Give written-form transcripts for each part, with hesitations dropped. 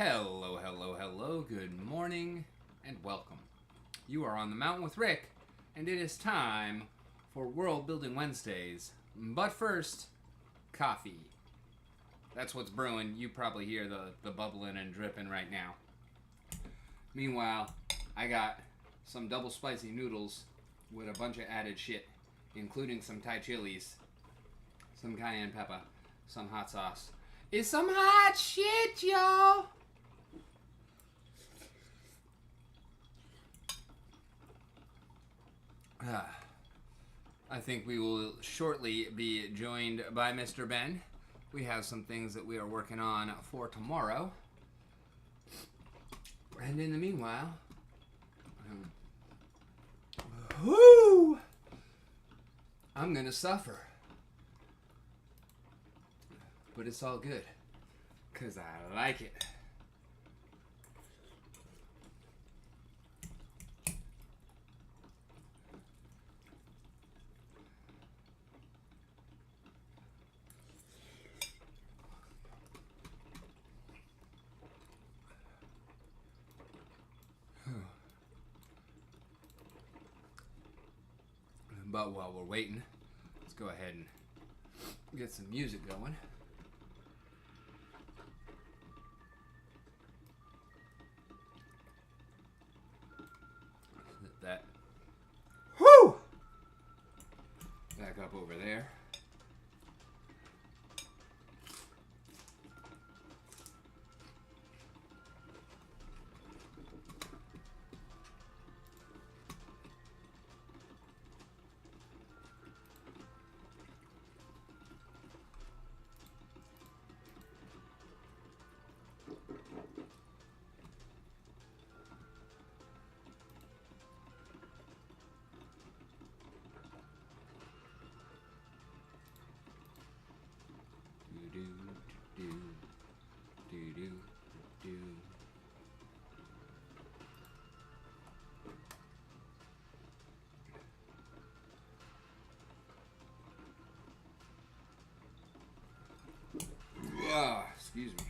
Hello, hello, hello, good morning, and welcome. You are on the mountain with Rick, and it is time for World Building Wednesdays. But first, coffee. That's what's brewing. You probably hear the bubbling and dripping right now. Meanwhile, I got some double spicy noodles with a bunch of added shit, including some Thai chilies, some cayenne pepper, some hot sauce. It's some hot shit, y'all! I think we will shortly be joined by Mr. Ben. We have some things that we are working on for tomorrow. And in the meanwhile, I'm gonna suffer. But it's all good, 'cause I like it. But while we're waiting, let's go ahead and get some music going. Set that back up over there. Excuse me.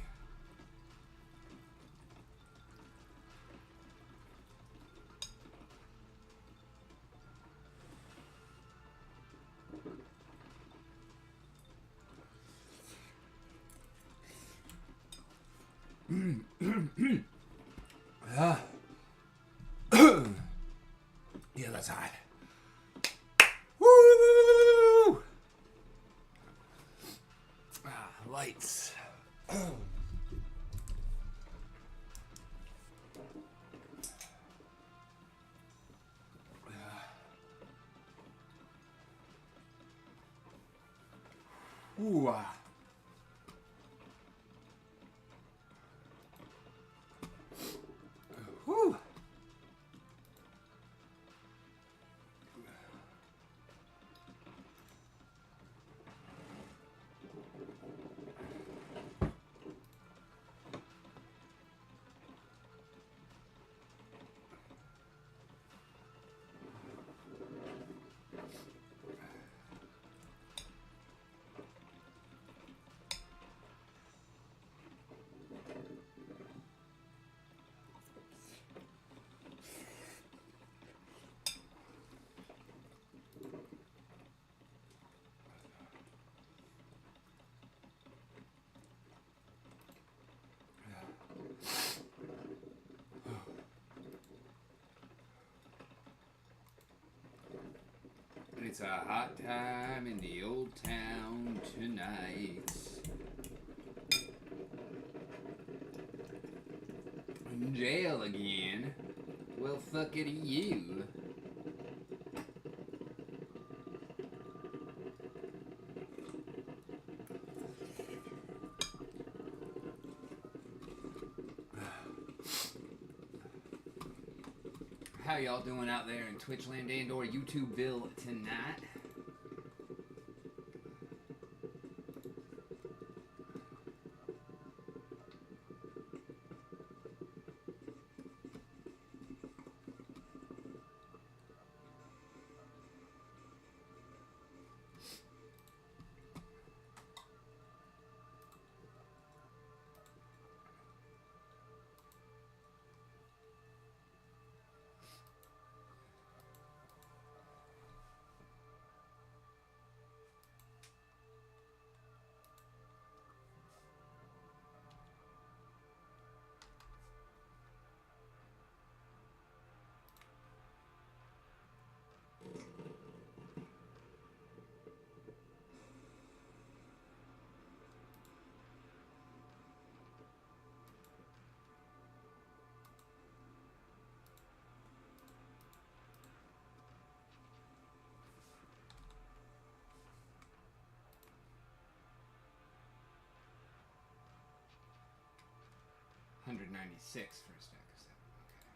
Yeah, that's hot. Woo! Lights. Ooh. Whew. It's a hot time in the old town tonight. In jail again? Well, fuck it, you. How y'all doing out there in Twitchland and or YouTubeville tonight? 196 for a stack of 7. Okay.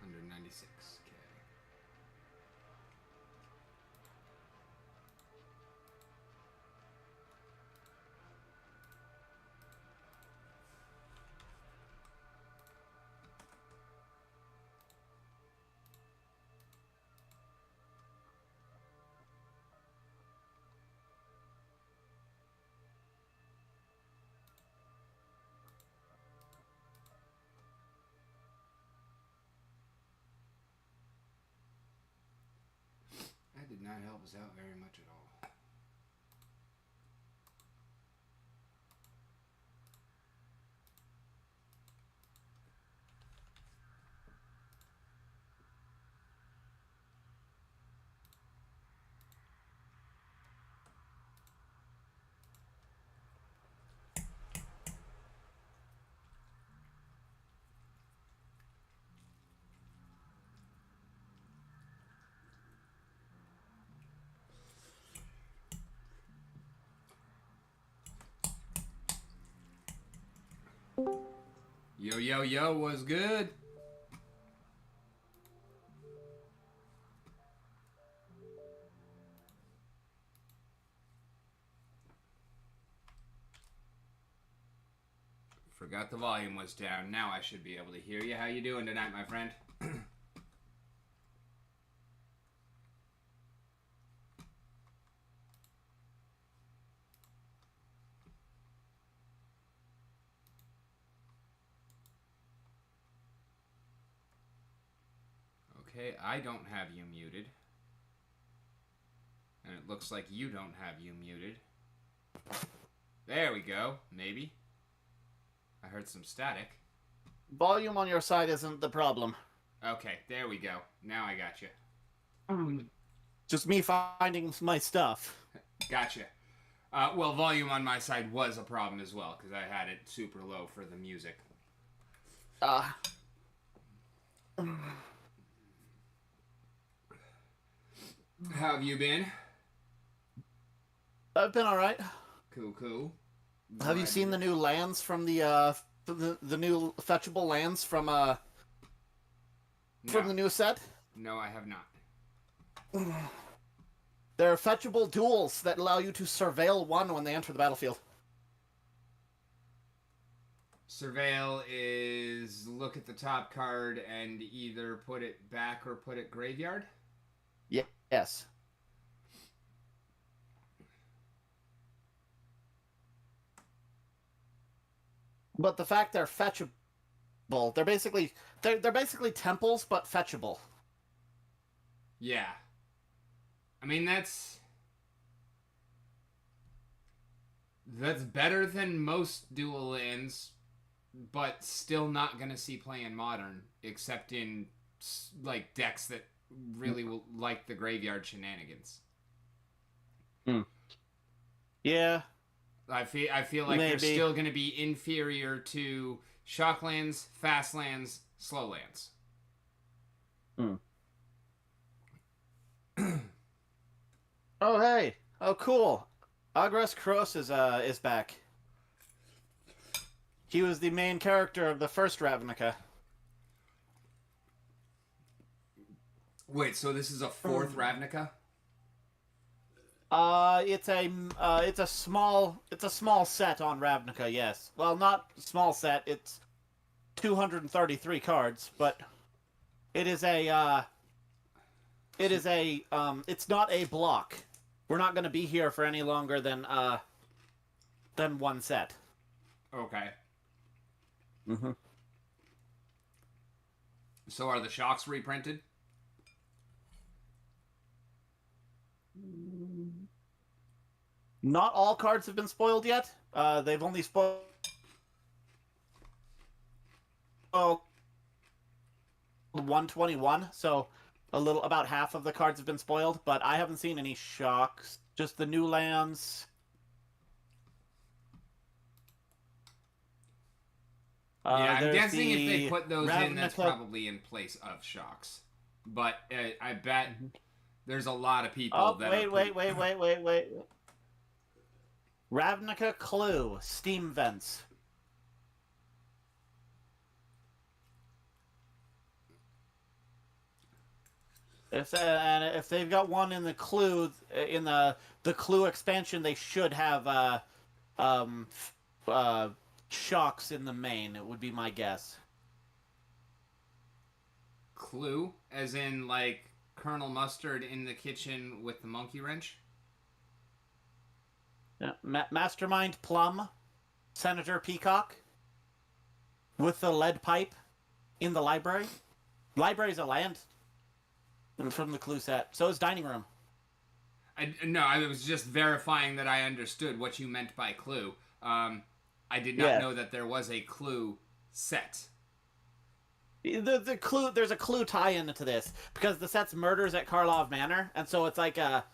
196. Okay. That did not help us out very much at all. Yo, yo, yo, what's good? Forgot the volume was down. Now I should be able to hear you. How you doing tonight, my friend? Okay, I don't have you muted. And it looks like you don't have you muted. There we go. Maybe. I heard some static. Volume on your side isn't the problem. Okay, there we go. Now I got you. Just me finding my stuff. Gotcha. Well, volume on my side was a problem as well, because I had it super low for the music. How have you been? I've been alright. Cool, cool. Have you seen the new lands from the new fetchable lands from the new set? No, I have not. They're fetchable duels that allow you to surveil one when they enter the battlefield. Surveil is look at the top card and either put it back or put it graveyard? Yes. But the fact they're fetchable, they're basically temples but fetchable. Yeah. I mean that's better than most dual lands, but still not gonna see play in Modern, except in like decks that really will like the graveyard shenanigans. Yeah. I feel like they're still going to be inferior to Shocklands, Fastlands, Slowlands. Oh hey! Oh cool! Agres Kroos is back. He was the main character of the first Ravnica. Wait, so this is a fourth Ravnica? It's a small set on Ravnica. Yes. Well, not small set. It's 233 cards, but it is a it's not a block. We're not going to be here for any longer than than one set. Okay. Mm-hmm. So are the shocks reprinted? Not all cards have been spoiled yet. They've only spoiled 121, so about half of the cards have been spoiled, but I haven't seen any shocks. Just the new lands. Yeah, I'm There's guessing if they the put those in, that's Ravnica. probably in place of shocks. But I bet there's a lot of people Oh, that wait. Ravnica Clue, Steam Vents. If they've got one in the Clue in the Clue expansion, they should have um, shocks in the main. It would be my guess. Clue, as in like Colonel Mustard in the kitchen with the monkey wrench. Yeah. Mastermind Plum, Senator Peacock, with the lead pipe in the library. Library's a land from the Clue set. So is Dining Room. No, I was just verifying that I understood what you meant by Clue. I did not Yeah. know that there was a Clue set. The Clue, there's a Clue tie-in to this because the set's Murders at Karlov Manor, and so it's like a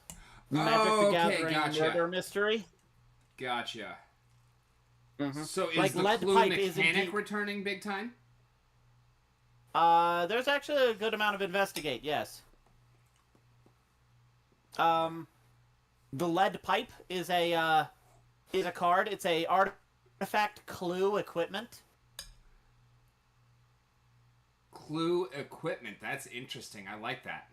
Magic the Gathering murder mystery. Gotcha. Mm-hmm. So is like the lead Clue pipe mechanic returning big time? There's actually a good amount of investigate. Yes. The lead pipe is a card. It's a artifact Clue equipment. Clue equipment. That's interesting. I like that.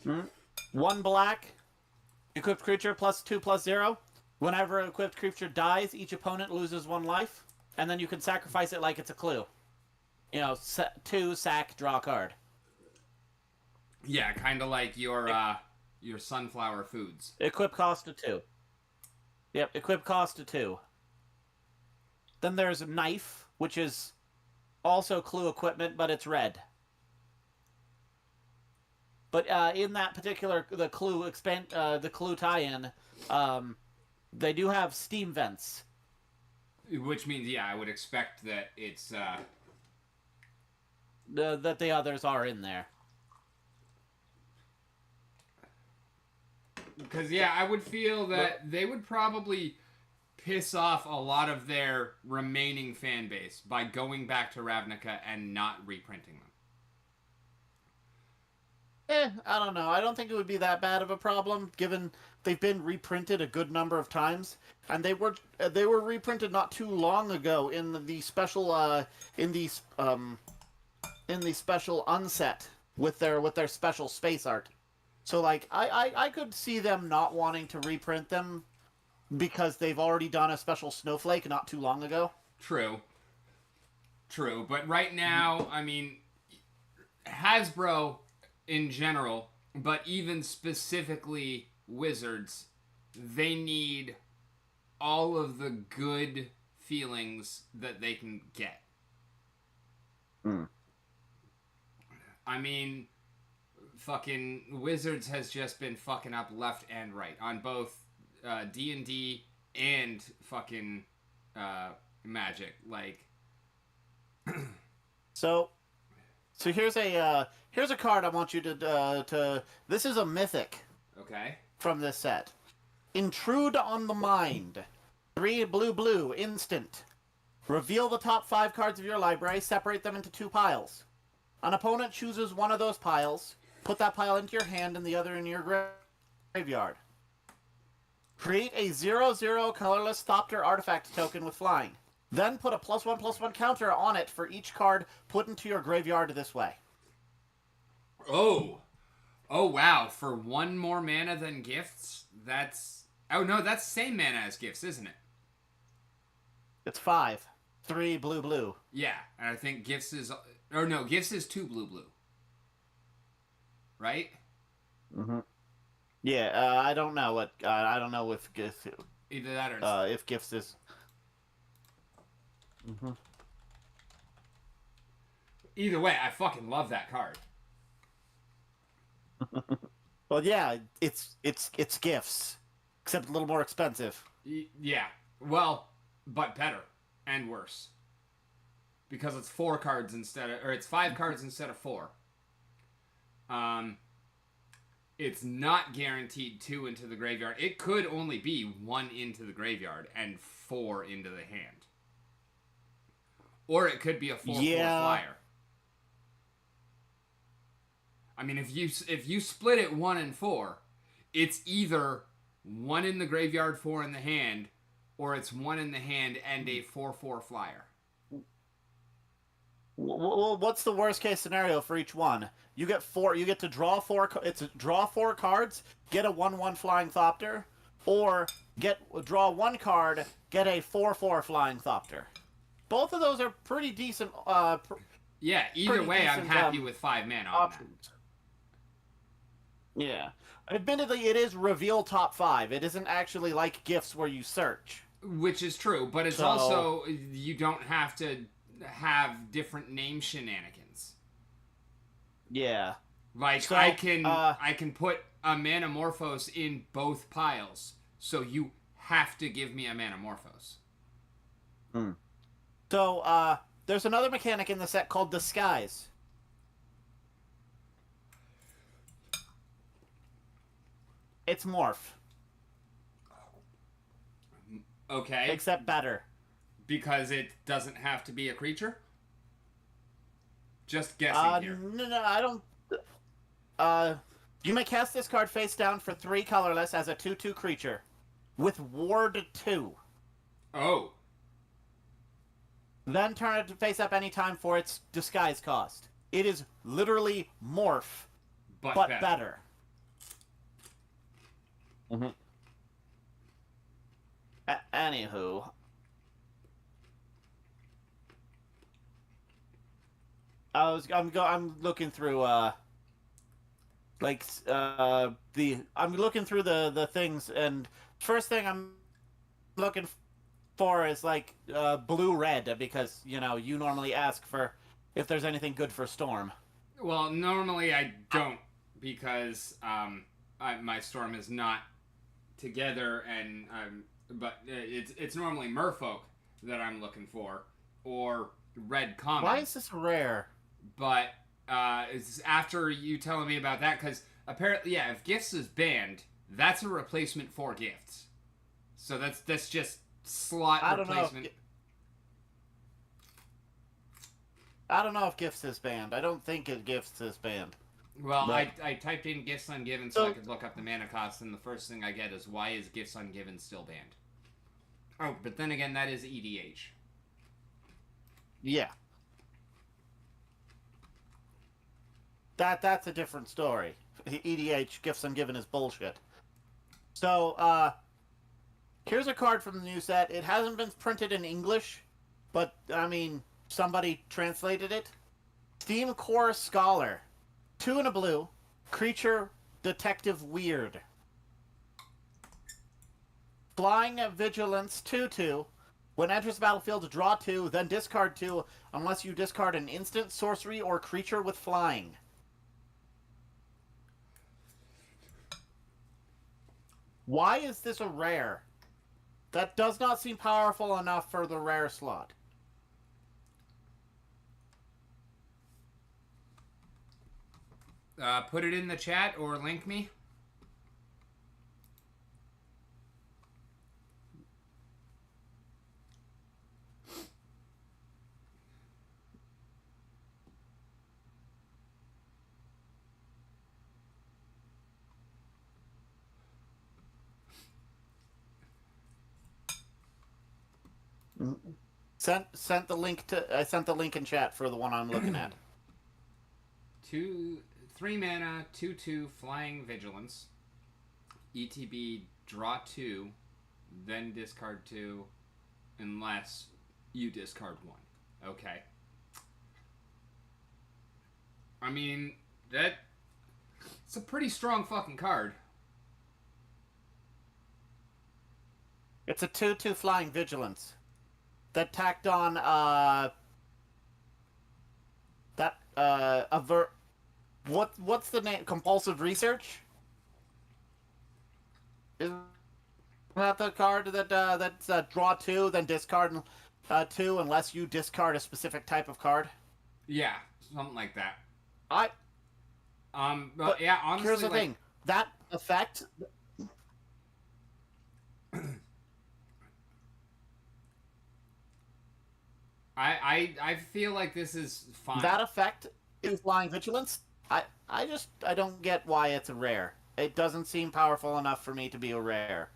Mm-hmm. 1 black, equipped creature +2/+0. Whenever an equipped creature dies, each opponent loses 1 life, and then you can sacrifice it like it's a Clue. 2 sack, draw a card. Yeah, kind of like your sunflower foods. Equip cost of 2. Yep, equip cost of 2. Then there's Knife, which is also Clue equipment, but it's red. But in that particular the Clue tie-in, they do have Steam Vents, which means I would expect that it's that the others are in there. Because I would feel that they would probably piss off a lot of their remaining fan base by going back to Ravnica and not reprinting them. I don't know. I don't think it would be that bad of a problem, given they've been reprinted a good number of times, and they were reprinted not too long ago in the special special unset with their special space art. So like I could see them not wanting to reprint them because they've already done a special Snowflake not too long ago. True. But right now, I mean, Hasbro in general, but even specifically Wizards, they need all of the good feelings that they can get. I mean, fucking Wizards has just been fucking up left and right on both D&D and fucking Magic. Like, so here's a card I want you to. This is a mythic. Okay. From this set, Intrude on the Mind. 3 blue instant. Reveal the top 5 cards of your library. Separate them into 2 piles. An opponent chooses one of those piles. Put that pile into your hand and the other in your graveyard. Create a 0/0 colorless Thopter artifact token with flying. Then put a +1/+1 counter on it for each card put into your graveyard this way. Oh wow! For 1 more mana than gifts, that's no, that's the same mana as gifts, isn't it? It's 5, 3 blue. Yeah, and I think gifts is gifts is 2 blue. Right? Mm-hmm. Yeah, I don't know what I don't know if Either that or if gifts is. Mm-hmm. Either way, I fucking love that card. Well, yeah, it's gifts, except a little more expensive. Yeah. Well, but better and worse. Because it's 4 cards instead of, or it's 5 cards instead of 4. It's not guaranteed 2 into the graveyard. It could only be 1 into the graveyard and 4 into the hand. Or it could be a 4/4 flyer. I mean, if you split it 1 and 4, it's either 1 in the graveyard, 4 in the hand, or it's 1 in the hand and a 4/4 flyer. Well, what's the worst case scenario for each one? You get 4. You get to draw 4. It's draw 4 cards, get a 1/1 flying thopter, or draw 1 card, get a 4/4 flying thopter. Both of those are pretty decent. Yeah. Either way, I'm happy with 5 mana options. On that. Yeah. Admittedly, it is reveal top 5. It isn't actually like gifts where you search. Which is true, but it's also you don't have to have different name shenanigans. Yeah. Like So, I can put a Manamorphose in both piles, so you have to give me a Manamorphose. So, there's another mechanic in the set called Disguise. It's Morph. Okay. Except better. Because it doesn't have to be a creature? Just guessing here. No, I don't... you may cast this card face down for 3 colorless as a 2/2 creature. With Ward 2. Oh. Then turn it to face up anytime for its disguise cost. It is literally Morph, but better. Mm-hmm. Anywho. I'm looking through I'm looking through the things, and first thing I'm looking for is like blue red, because you normally ask for if there's anything good for Storm. Well, normally I don't, because my Storm is not together, and but it's normally Merfolk that I'm looking for, or red common. Why is this rare? But it's after you telling me about that, because apparently, yeah, if Gifts is banned, that's a replacement for Gifts. So that's just slot replacement. I don't know if Gifts is banned. I don't think Gifts is banned. Well, but I typed in Gifts Ungiven so I could look up the mana cost, and the first thing I get is, why is Gifts Ungiven still banned? Oh, but then again, that is EDH. Yeah. That's a different story. EDH, Gifts Ungiven is bullshit. So, here's a card from the new set. It hasn't been printed in English, but, I mean, somebody translated it. Steam Core Scholar. 2 and a blue. Creature, Detective Weird. Flying Vigilance, 2/2. When enters the battlefield, draw 2, then discard 2, unless you discard an instant, sorcery, or creature with flying. Why is this a rare? That does not seem powerful enough for the rare slot. Put it in the chat or link me. Sent the link to. I sent the link in chat for the one I'm looking at. 3 mana, 2/2 Flying Vigilance. ETB, draw 2, then discard 2, unless you discard 1. Okay. I mean, it's a pretty strong fucking card. It's a 2/2 flying vigilance that tacked on what's the name? Compulsive research. Isn't that the card that's draw 2, then discard 2 unless you discard a specific type of card? Yeah, something like that. I But yeah, honestly, here's the like, thing. That effect. I feel like this is fine. That effect is flying vigilance. I don't get why it's a rare. It doesn't seem powerful enough for me to be a rare.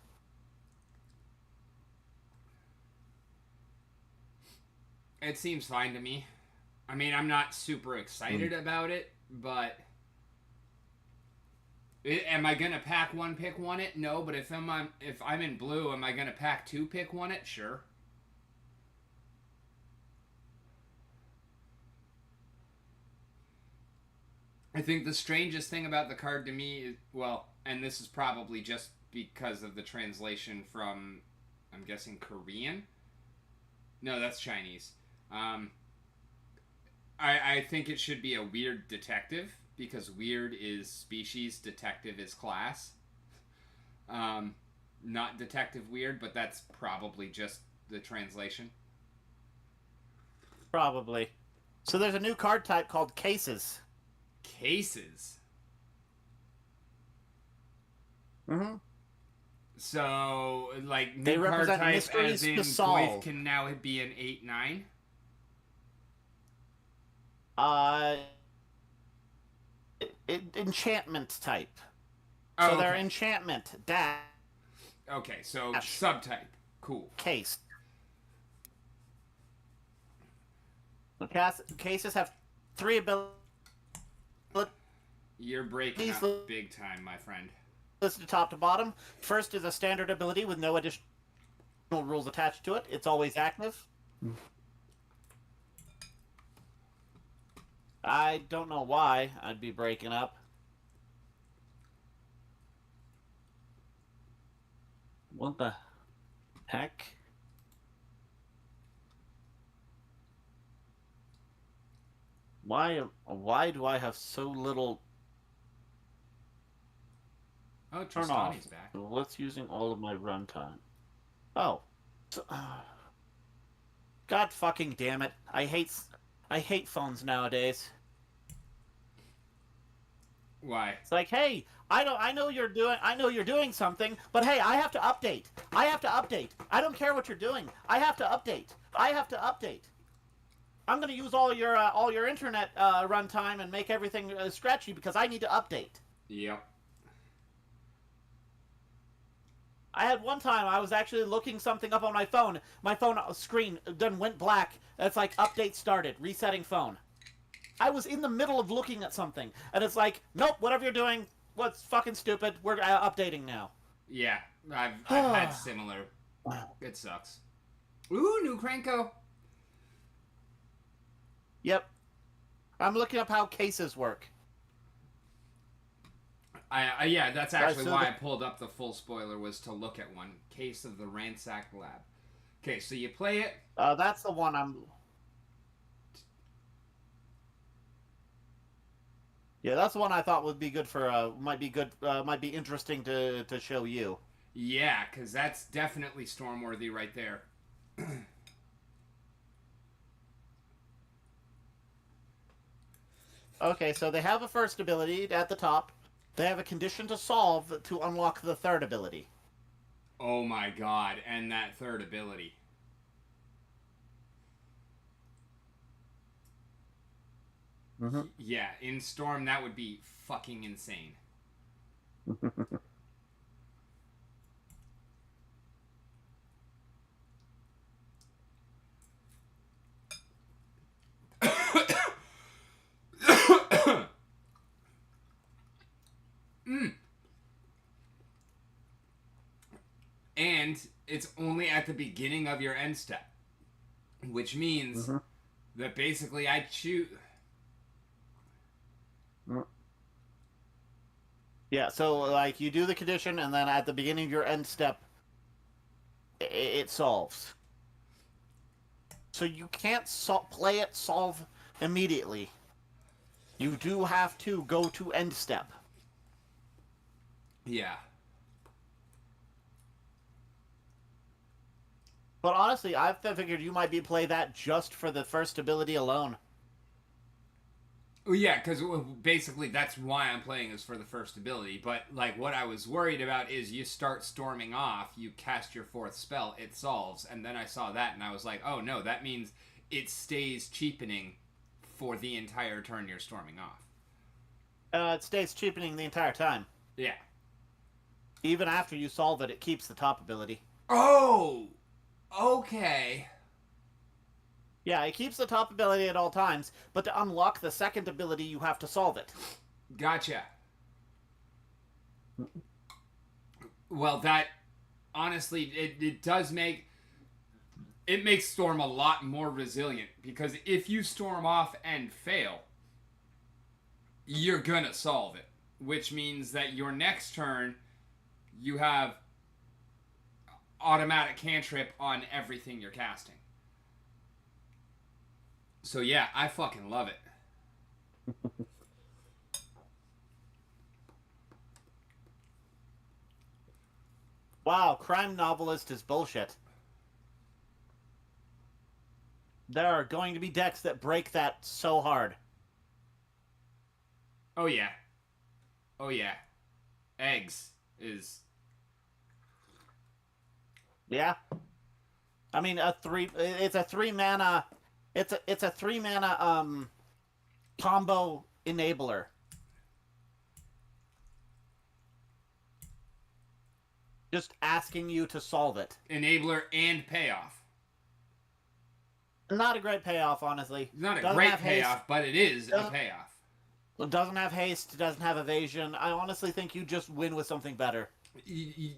It seems fine to me. I mean, I'm not super excited about it, but am I gonna pack one, pick one it? No, but if I'm in blue, am I gonna pack two, pick one it? Sure. I think the strangest thing about the card to me is, well, and this is probably just because of the translation from, I'm guessing, Korean. No, that's Chinese. Um, I think it should be a weird detective because weird is species, detective is class. Not detective weird, but that's probably just the translation. Probably. So there's a new card type called cases. Cases. Mm-hmm. So, like, They new card represent type mysteries as in to solve. Goyf can now be an 8/9. Uh, enchantment type. Oh, So they're okay. enchantment dash Okay, so subtype. Cool. case. The cases have 3 abilities You're breaking These up big time, my friend. listed top to bottom. First is a standard ability with no additional rules attached to it. It's always active. I don't know why I'd be breaking up. What the heck? Why do I have so little Oh, turn off? Tristani's back. What's using all of my runtime? Oh. So, God fucking damn it. I hate phones nowadays. Why? It's like, hey, I know you're doing something, but hey, I have to update. I have to update. I don't care what you're doing. I have to update. I have to update. I'm going to use all your internet runtime and make everything scratchy because I need to update. Yep. I had one time I was actually looking something up on my phone. My phone screen then went black. It's like update started, resetting phone. I was in the middle of looking at something, and it's like, nope, whatever you're doing, what's fucking stupid. We're updating now. Yeah, I've had similar. It sucks. Ooh, new Cranko. Yep. I'm looking up how cases work. Yeah, that's actually so why I pulled up the full spoiler, was to look at one. Case of the Ransacked Lab. Okay, so you play it. That's the one I'm... Yeah, that's the one I thought would be good for, might be interesting to show you. Yeah, because that's definitely stormworthy right there. Okay, so they have a first ability at the top. They have a condition to solve to unlock the third ability. Oh my god, and that third ability. Mm-hmm. Yeah, in Storm, that would be fucking insane. And it's only at the beginning of your end step, which means that basically I choose. Yeah, so like you do the condition, and then at the beginning of your end step, it solves. So you can't play it solve immediately. You do have to go to end step. Yeah. But honestly, I figured you might be play that just for the first ability alone. Well, yeah, because basically that's why I'm playing is for the first ability. But like, what I was worried about is you start storming off, you cast your fourth spell, it solves, and then I saw that and I was like, oh no, that means it stays cheapening for the entire turn you're storming off. It stays cheapening the entire time. Yeah. Even after you solve it, it keeps the top ability. Oh, okay. Yeah, it keeps the top ability at all times, but to unlock the second ability, you have to solve it. Gotcha. Well, that honestly, it does make it makes Storm a lot more resilient because if you storm off and fail, you're gonna solve it, which means that your next turn you have automatic cantrip on everything you're casting. So yeah, I fucking love it. Wow, crime novelist is bullshit. There are going to be decks that break that so hard. Oh yeah. Oh yeah. Eggs is Yeah. I mean, it's a 3-mana it's a 3-mana combo enabler. Just asking you to solve it. enabler and payoff. Not a great payoff, honestly. It's not a Doesn't great have payoff, haste. but it is a payoff. It doesn't have haste, doesn't have evasion. I honestly think you just win with something better.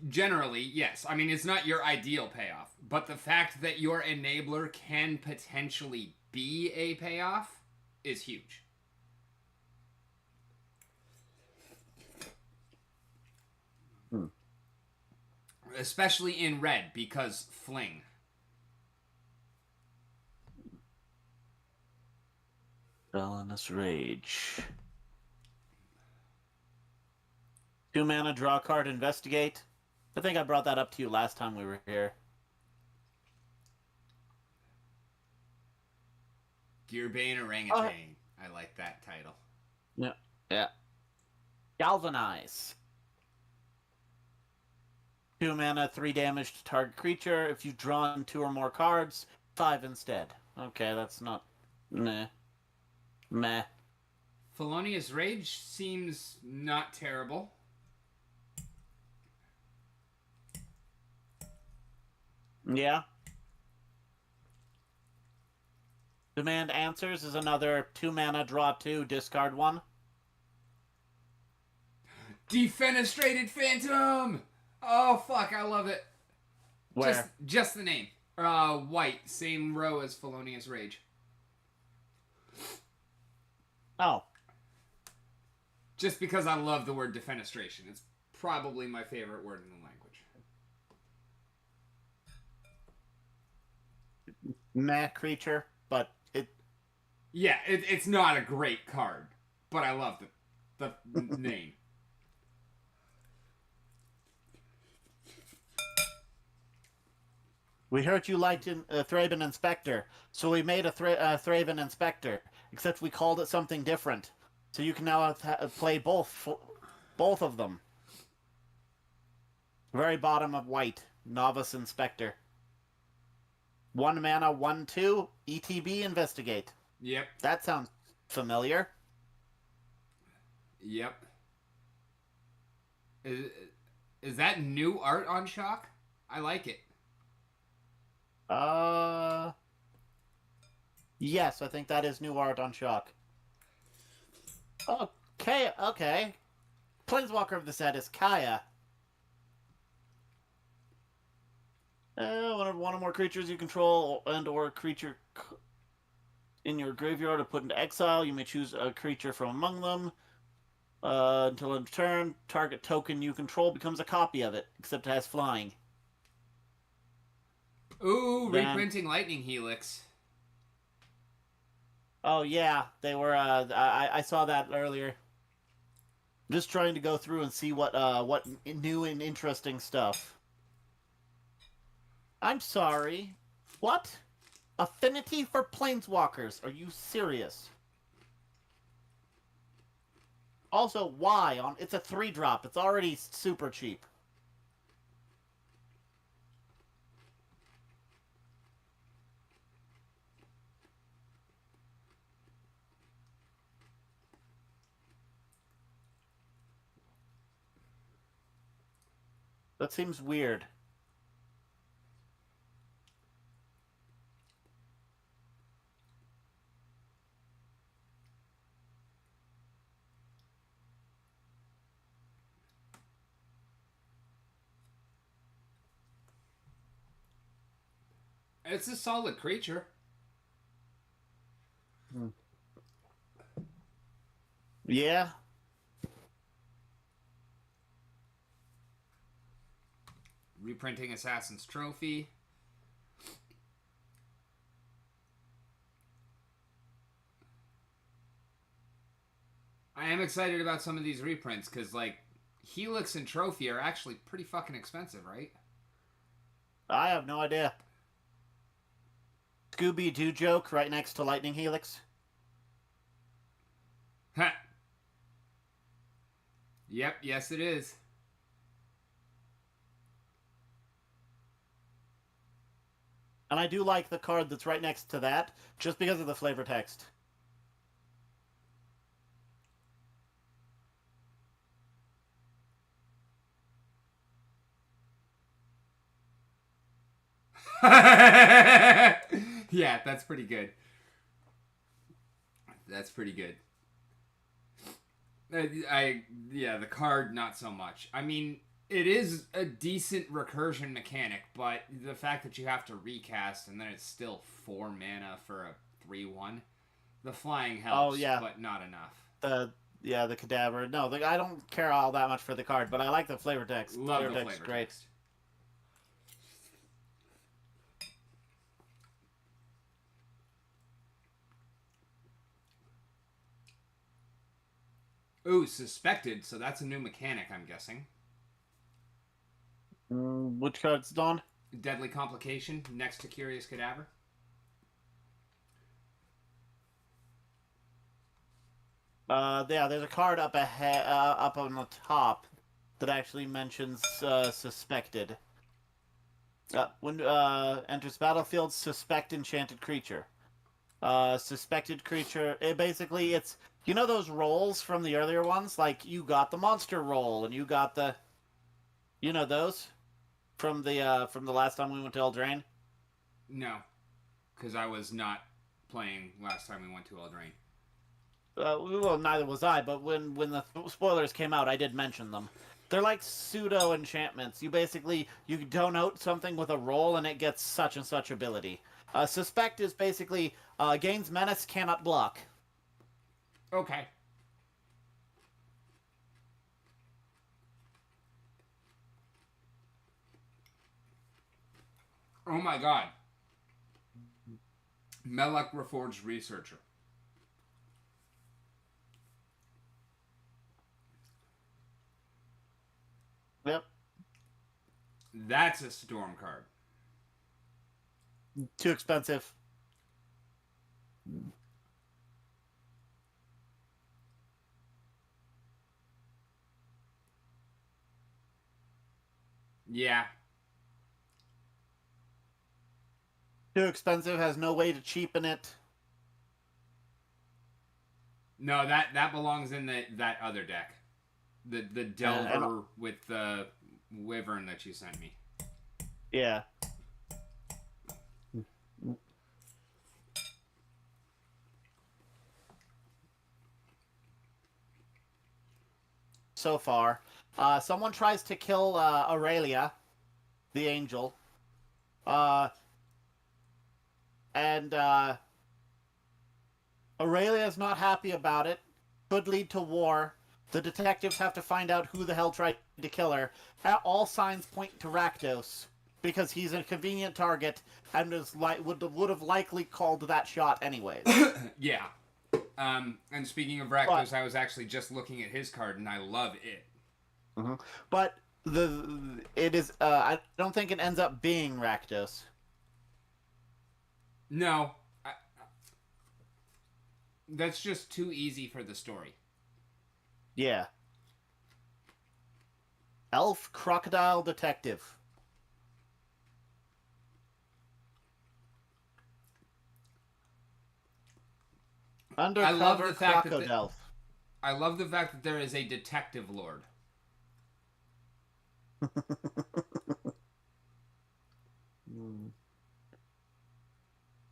Generally, yes. I mean, it's not your ideal payoff, but the fact that your enabler can potentially be a payoff is huge. Especially in red, because fling. Villainous Rage. 2-mana, draw a card, investigate. I think I brought that up to you last time we were here. Gearbane Orangutan. I like that title. Yeah. Yeah. Galvanize. 2-mana, 3 damage to target creature. If you've drawn 2 or more cards, 5 instead. Okay, that's not... Meh. Meh. Felonious Rage seems not terrible. Yeah. Demand Answers is another 2-mana, draw 2, discard 1. Defenestrated Phantom! Oh, fuck, I love it. Where? Just the name. White, same row as Felonious Rage. Oh. Just because I love the word defenestration. It's probably my favorite word in the language. Meh creature, but it... Yeah, it's not a great card, but I love the name. We heard you liked Thraben Inspector, so we made a Thraben Inspector, except we called it something different. So you can now play both of them. Very bottom of white, Novice Inspector. 1 mana, 1/2, ETB Investigate. Yep. That sounds familiar. Yep. Is that new art on Shock? I like it. Yes, I think that is new art on Shock. Okay. Planeswalker of the set is Kaya. One or more creatures you control and or a creature in your graveyard are put into exile. You may choose a creature from among them. Until end of turn, target token you control becomes a copy of it, except it has flying. Ooh, Then, reprinting Lightning Helix. oh yeah, they were. I saw that earlier. Just trying to go through and see what new and interesting stuff. I'm sorry. What? Affinity for planeswalkers? Are you serious? Also, why? It's a 3-drop. It's already super cheap. That seems weird. It's a solid creature. Yeah. Reprinting Assassin's Trophy. I am excited about some of these reprints because, like, Helix and Trophy are actually pretty fucking expensive, right? I have no idea. Scooby-Doo joke right next to Lightning Helix. Ha! Yep, yes it is. And I do like the card that's right next to that, just because of the flavor text. Yeah, that's pretty good. That's pretty good. Yeah, the card not so much. I mean, it is a decent recursion mechanic, but the fact that you have to recast and then it's still 4 mana for a 3/1, the flying helps, but not enough. The cadaver. No, I don't care all that much for the card, but I like the flavor text. Love the flavor text. Ooh, suspected, so that's a new mechanic, I'm guessing. Which card's Dawn? Deadly Complication, next to Curious Cadaver. Yeah, there's a card up ahead, up on the top that actually mentions suspected. When enters battlefield, suspect enchanted creature. Suspected creature. Basically, it's those rolls from the earlier ones, like you got the monster roll and you got the, those from the last time we went to Eldraine. No, because I was not playing last time we went to Eldraine. Well, neither was I, but when the spoilers came out, I did mention them. They're like pseudo enchantments. You denote something with a roll and it gets such and such ability. Suspect is basically gains menace, cannot block. Okay. Oh my god. Melek Reforged Researcher. Yep. That's a storm card. Too expensive. Yeah. Too expensive, has no way to cheapen it. No, that belongs in that other deck. The Delver with the Wyvern that you sent me. Yeah. So far. Someone tries to kill Aurelia, the angel. And Aurelia's not happy about it. Could lead to war. The detectives have to find out who the hell tried to kill her. All signs point to Rakdos. because he's a convenient target and would have likely called that shot anyways. Yeah. And speaking of Rakdos, I was actually just looking at his card, and I love it. Mm-hmm. But it is. I don't think it ends up being Rakdos. No, that's just too easy for the story. Yeah. Elf Crocodile Detective. Undercover Crocodile. I love the fact that there is a detective lord.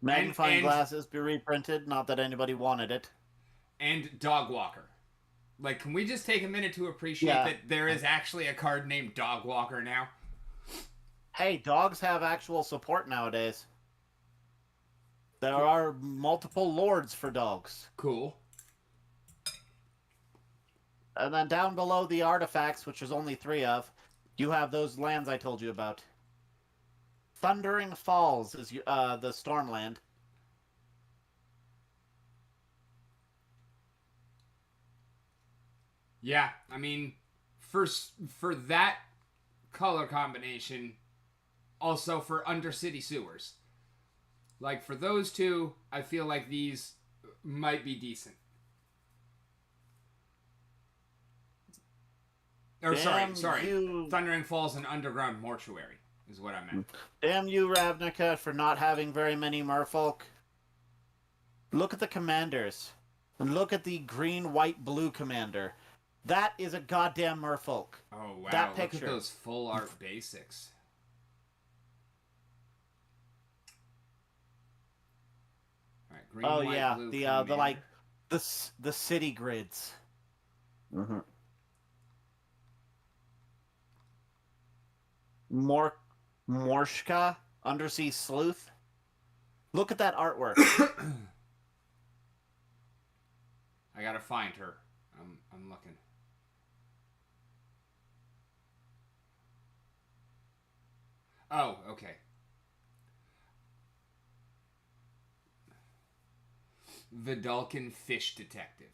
Magnifying glasses be reprinted. Not that anybody wanted it. And Dog Walker. Like, can we just take a minute to appreciate that there is actually a card named Dog Walker now? Hey, dogs have actual support nowadays. There are multiple lords for dogs. Cool. And then down below the artifacts, which there's only 3 of, you have those lands I told you about. Thundering Falls is the Stormland. Yeah, I mean, for that color combination, also for Undercity Sewers. Like, for those two, I feel like these might be decent. Or, sorry. Thundering Falls and Underground Mortuary is what I meant. Damn you, Ravnica, for not having very many merfolk. Look at the commanders. And look at the green, white, blue commander. That is a goddamn merfolk. Oh, wow. That picture. Look at those full art basics. Alright, green, white, blue commander. The like the city grids. Mm-hmm. Morshka, Undersea Sleuth. Look at that artwork. I gotta find her. I'm looking. Oh, okay. Vidalcan Fish Detective.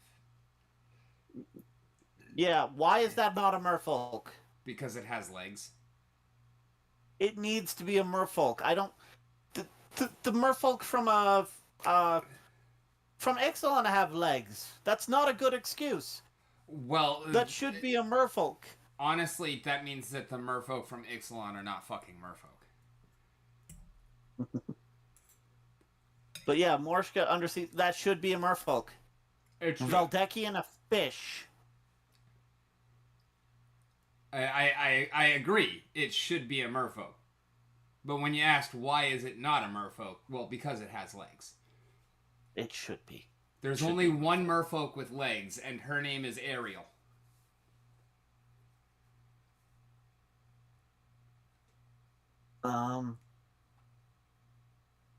Yeah, why is that not a merfolk? Because it has legs. It needs to be a merfolk. I don't. The merfolk from Ixalan have legs. That's not a good excuse. Well, that should be a merfolk. Honestly, that means that the merfolk from Ixalan are not fucking merfolk. But yeah, Morshka Undersea, that should be a merfolk. Veldekian a fish. I agree. It should be a merfolk. But when you asked why is it not a merfolk, well, because it has legs. It should be. There's only one merfolk with legs, and her name is Ariel.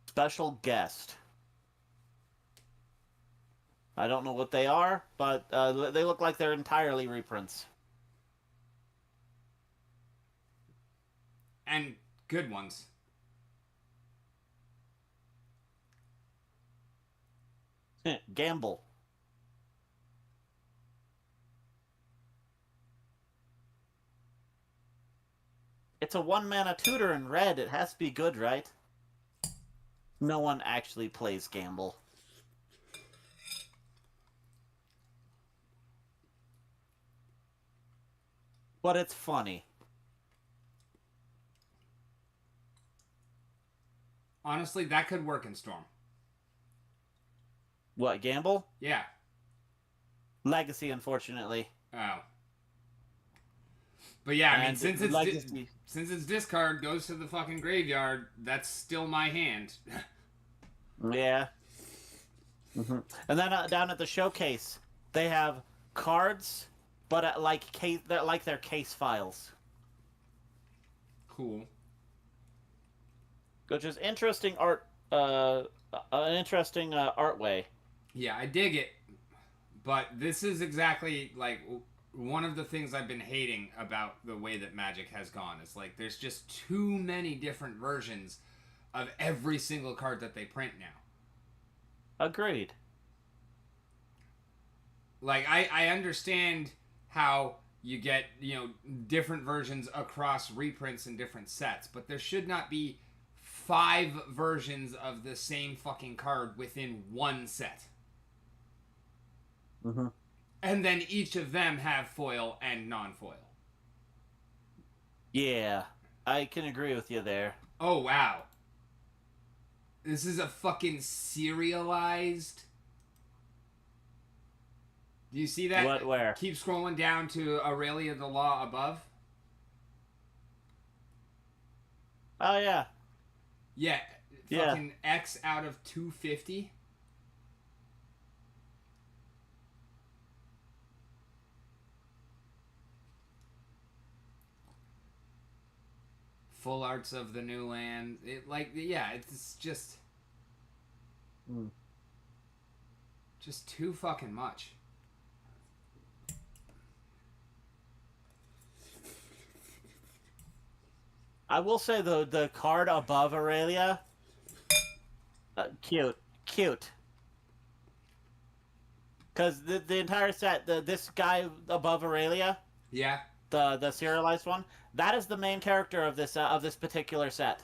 Special guest. I don't know what they are, but they look like they're entirely reprints. And good ones. Gamble. It's a 1-mana tutor in red. It has to be good, right? No one actually plays Gamble. But it's funny. Honestly, that could work in Storm. What, Gamble? Yeah. Legacy, unfortunately. Oh. But yeah, I mean, since its discard goes to the fucking graveyard, that's still my hand. Yeah. Mm-hmm. And then down at the showcase, they have cards, but they're like their case files. Cool. Which is interesting art. An interesting art way. Yeah, I dig it. But this is exactly like one of the things I've been hating about the way that Magic has gone is like there's just too many different versions of every single card that they print now. Agreed. Like I understand how you get, different versions across reprints and different sets, but there should not be 5 versions of the same fucking card within one set. Mm-hmm. And then each of them have foil and non-foil. Yeah, I can agree with you there. Oh, wow. This is a fucking serialized... Do you see that? What, where? Keep scrolling down to Aurelia the Law above. Oh, yeah. Yeah. Fucking X out of 250. Full arts of the new land. It's just... Just too fucking much. I will say, the card above Aurelia... cute. Because the entire set, this guy above Aurelia... Yeah. The serialized one, that is the main character of this particular set.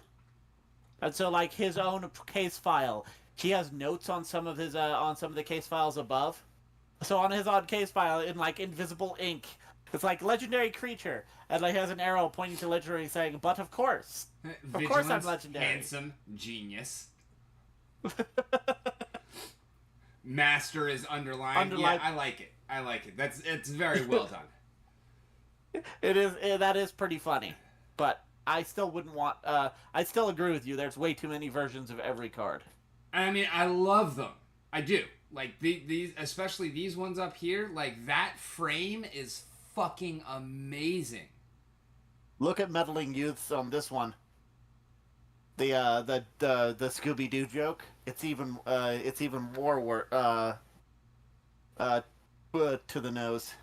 And so, like, his own case file, he has notes on some of the case files above. So on his own case file, in like invisible ink, it's like legendary creature, and like has an arrow pointing to legendary, saying, "But of course, I'm legendary." Handsome, genius. Master is underlined. Yeah, I like it. It's very well done. That is pretty funny, but I still wouldn't want. I still agree with you. There's way too many versions of every card. I mean, I love them. I do. Like these, especially these ones up here. Like that frame is fucking amazing. Look at meddling youths on this one. The Scooby Doo joke. It's even more to the nose.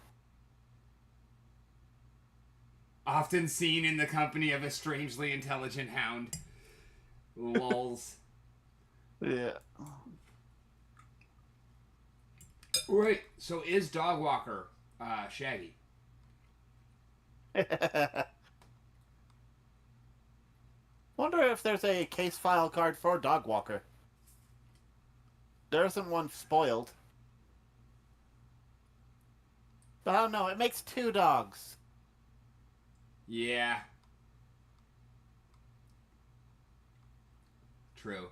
Often seen in the company of a strangely intelligent hound. Lols. Yeah. Wait, so is Dogwalker Shaggy? Wonder if there's a case file card for Dogwalker. There isn't one spoiled. But I don't know, it makes 2 dogs. Yeah. True.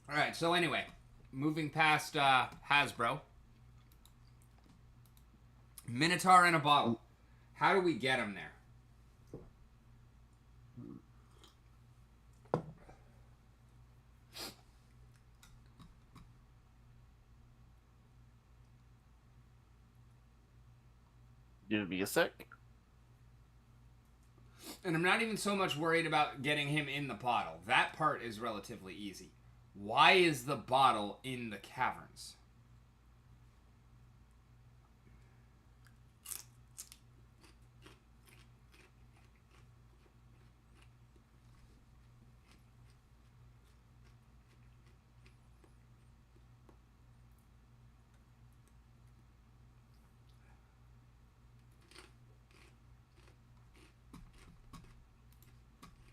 Alright, so anyway, moving past Hasbro. Minotaur in a bottle. How do we get him there? Give me a sec. And I'm not even so much worried about getting him in the bottle. That part is relatively easy. Why is the bottle in the caverns?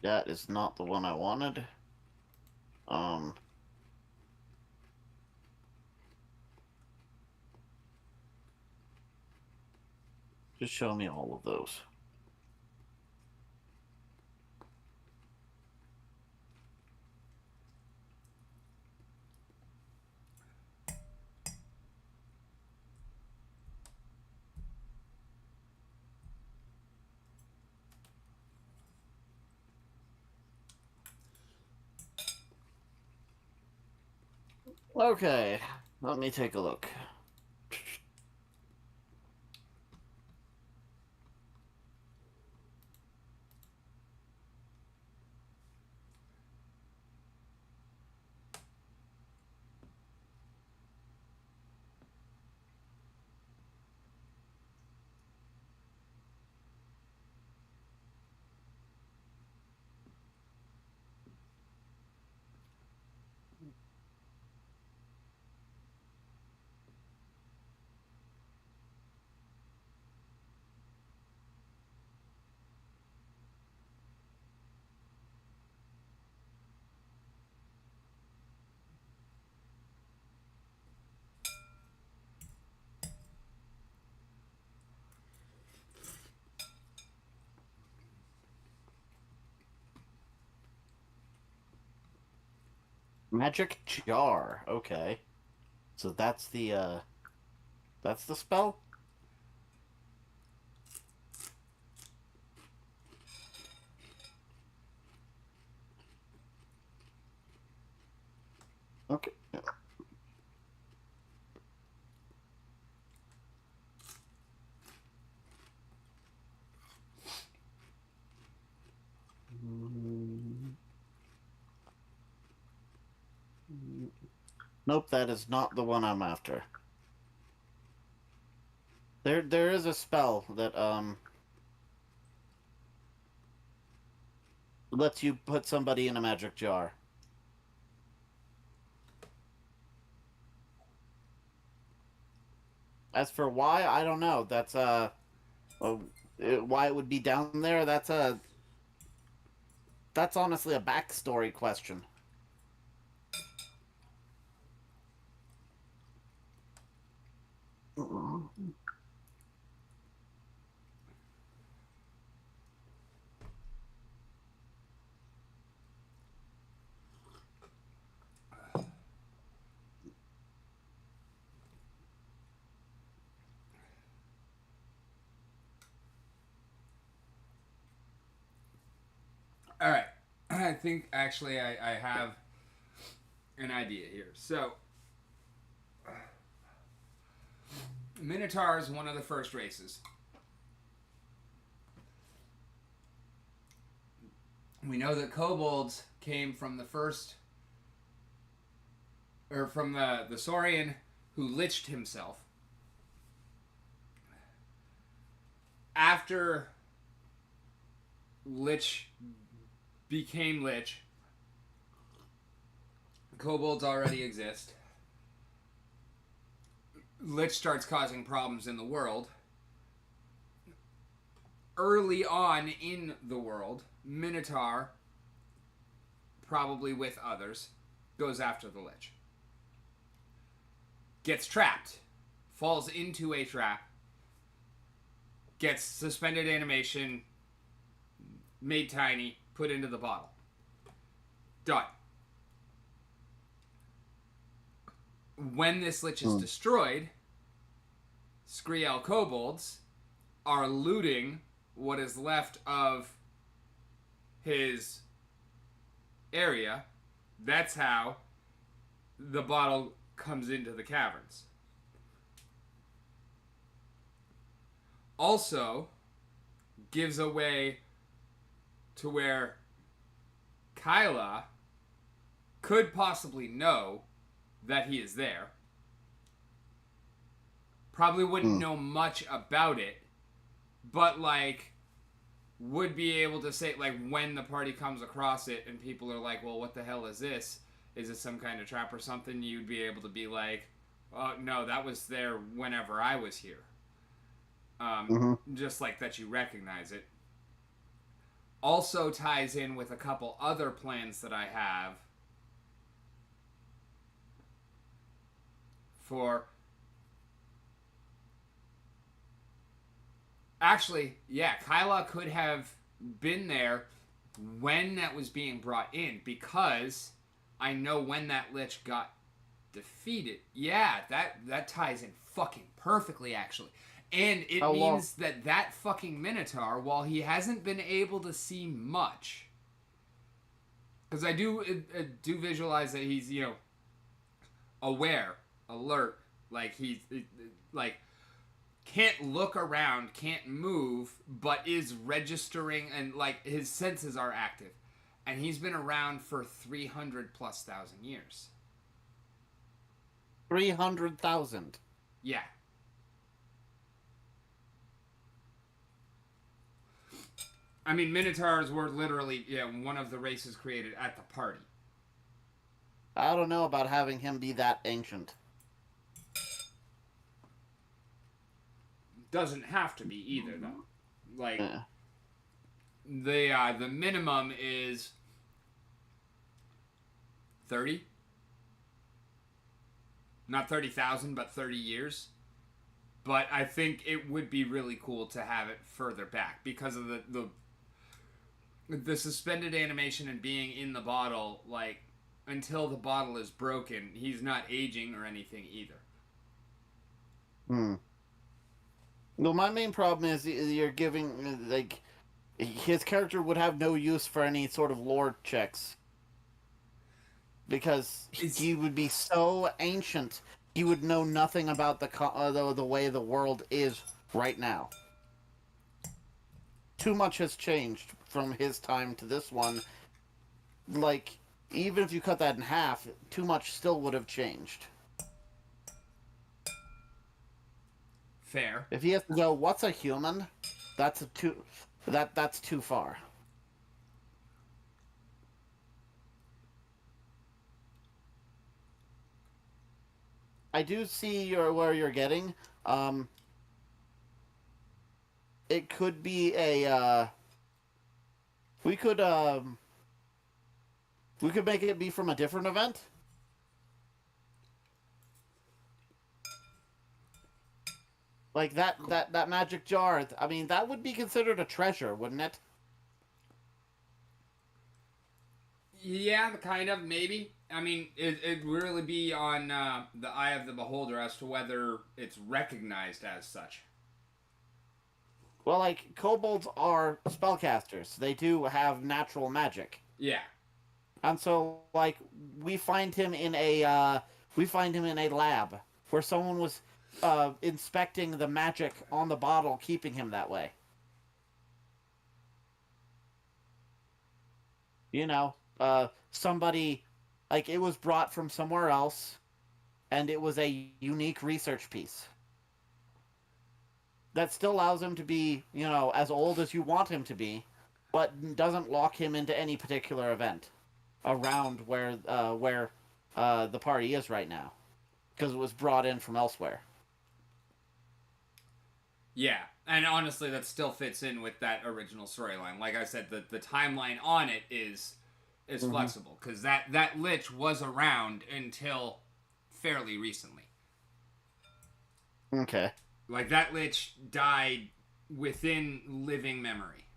That is not the one I wanted. Just show me all of those. Okay, let me take a look. Magic jar. Okay. So that's the spell? Okay. Nope, that is not the one I'm after. There is a spell that lets you put somebody in a magic jar. As for why, I don't know. That's why it would be down there. That's honestly a backstory question. All right. I think actually I have an idea here. So, Minotaur is one of the first races. We know that kobolds came from the first, or from the Saurian who liched himself. After Lich became Lich, kobolds already exist. Lich starts causing problems in the world. Early on in the world, Minotaur, probably with others, goes after the Lich. Gets trapped. Falls into a trap. Gets suspended animation, made tiny, put into the bottle. Done. When this Lich is destroyed, Skriel kobolds are looting what is left of his area. That's how the bottle comes into the caverns. Also, gives a way to where Kyla could possibly know that he is there. Probably wouldn't know much about it, but like would be able to say, like, when the party comes across it and people are like, well, what the hell is this? Is it some kind of trap or something? You'd be able to be like, oh, no, that was there whenever I was here. Just like that you recognize it. Also ties in with a couple other plans that I have for... Actually, yeah, Kyla could have been there when that was being brought in, because I know when that Lich got defeated. Yeah, that ties in fucking perfectly, actually. And it means that fucking Minotaur, while he hasn't been able to see much, because I do visualize that he's, you know, aware, alert, like he's like can't look around, can't move, but is registering, and like his senses are active, and he's been around for 300,000+ years. 300,000. Yeah. I mean, Minotaurs were literally, one of the races created at the party. I don't know about having him be that ancient. Doesn't have to be either, though. Like, the minimum is 30. Not 30,000, but 30 years. But I think it would be really cool to have it further back because of the suspended animation and being in the bottle. Like, until the bottle is broken, he's not aging or anything either. Hmm. Well, my main problem is you're giving like his character would have no use for any sort of lore checks because It's he would be so ancient. He would know nothing about the way the world is right now. Too much has changed from his time to this one. Like, even if you cut that in half, too much still would have changed. fair. If he has to go, what's a human? That's too far. I do see where you're getting. Um, it could be a we could we could make it be from a different event. Like that magic jar. I mean, that would be considered a treasure, wouldn't it? Yeah, kind of, maybe. I mean, it'd really be on the eye of the beholder as to whether it's recognized as such. Well, like kobolds are spellcasters. They do have natural magic. Yeah. And so, like, we find him in a lab where someone was inspecting the magic on the bottle, keeping him that way. You know, somebody, like, it was brought from somewhere else, and it was a unique research piece that still allows him to be, you know, as old as you want him to be, but doesn't lock him into any particular event around where the party is right now, because it was brought in from elsewhere. Yeah. And honestly, that still fits in with that original storyline. Like I said, the timeline on it is flexible because that lich was around until fairly recently. Okay. Like that lich died within living memory.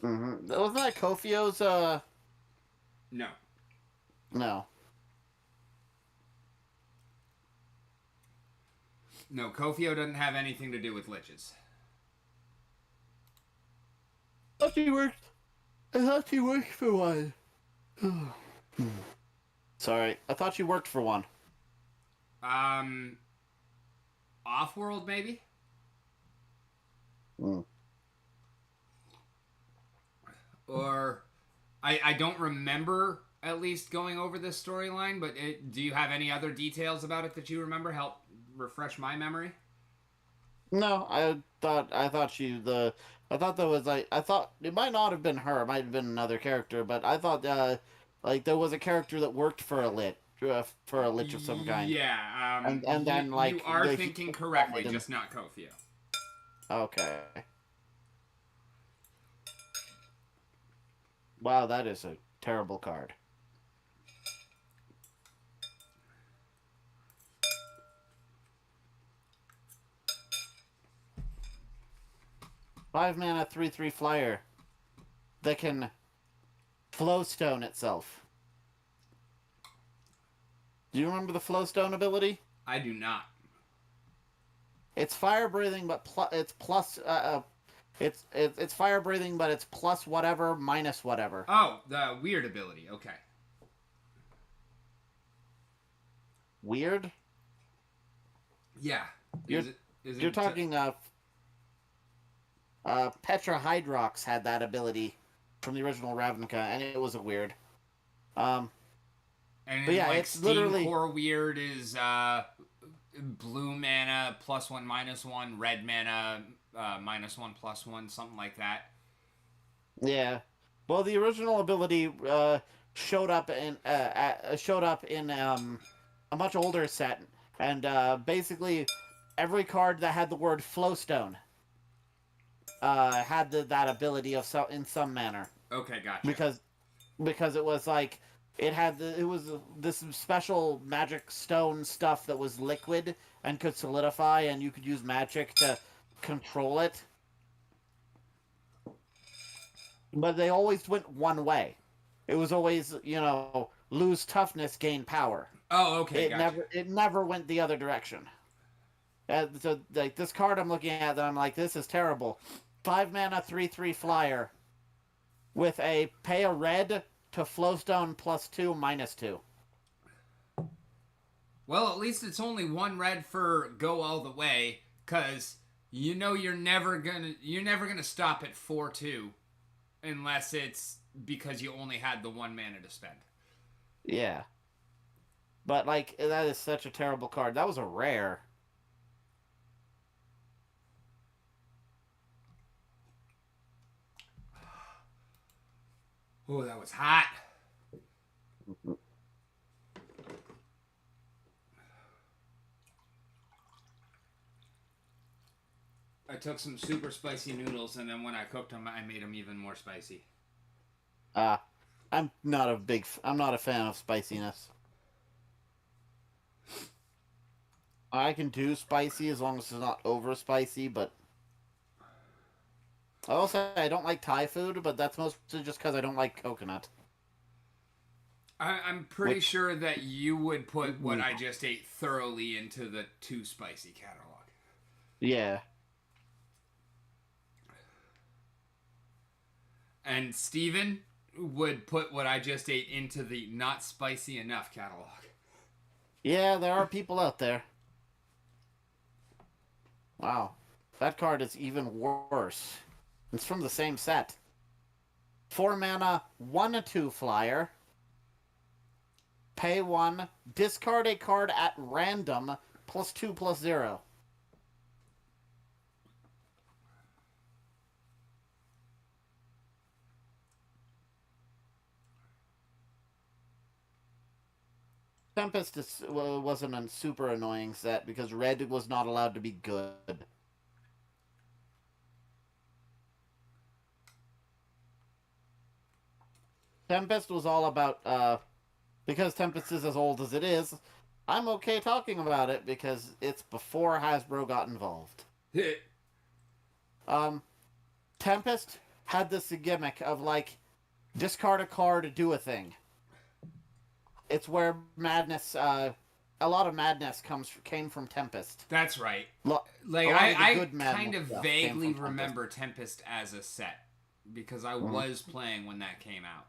Wasn't that Kofio's? No. No. No, Kofio doesn't have anything to do with liches. I thought she worked for one. Sorry, I thought she worked for one. Off-world, maybe? Or I don't remember at least going over this storyline, but do you have any other details about it that you remember? Help refresh my memory. No, I thought there was like I thought it might not have been her, it might have been another character, but I thought like there was a character that worked for a lich of some kind. Yeah, And then like you are thinking correctly, just not Kofio. Okay. Wow, that is a terrible card. 5 mana 3/3 flyer that can flowstone itself. Do you remember the flowstone ability? I do not. It's fire breathing, but it's plus. It's fire breathing, but it's plus whatever minus whatever. Oh, the weird ability. Okay. Weird. Yeah. You're talking. Petra Hydrox had that ability from the original Ravnica, and it was a weird. And but yeah, like it's Steam literally Core weird is blue mana +1/-1, red mana -1/+1, something like that. Yeah. Well, the original ability showed up in a much older set, and basically every card that had the word Flowstone had that ability in some manner. Okay, gotcha. Because it was like it was this special magic stone stuff that was liquid and could solidify, and you could use magic to control it. But they always went one way. It was always, lose toughness, gain power. Oh, okay, It gotcha. never went the other direction. So like this card I'm looking at, I'm like, this is terrible. 5 mana, 3/3 flyer with a pay a red to flowstone +2/-2. Well, at least it's only one red for go all the way, cause you're never gonna stop at 4/2 unless it's because you only had the 1 mana to spend. Yeah, but like that is such a terrible card. That was a rare. Oh, that was hot. I took some super spicy noodles, and then when I cooked them, I made them even more spicy. Uh I'm not a fan of spiciness. I can do spicy as long as it's not over spicy, but I will say I don't like Thai food, but that's mostly just because I don't like coconut. I'm pretty Which sure that you would put what I just ate thoroughly into the too spicy catalog. Yeah. And Steven would put what I just ate into the not spicy enough catalog. Yeah, there are people out there. Wow. That card is even worse. It's from the same set. 4 mana, 1/2 flyer. Pay 1. Discard a card at random. +2/+0. Tempest was a super annoying set because red was not allowed to be good. Tempest was all about, because Tempest is as old as it is, I'm okay talking about it because it's before Hasbro got involved. Tempest had this gimmick of, like, discard a card, do a thing. It's where madness, a lot of madness came from Tempest. That's right. Lo- Like, a lot I good kind of stuff came vaguely from remember Tempest as a set because I was playing when that came out.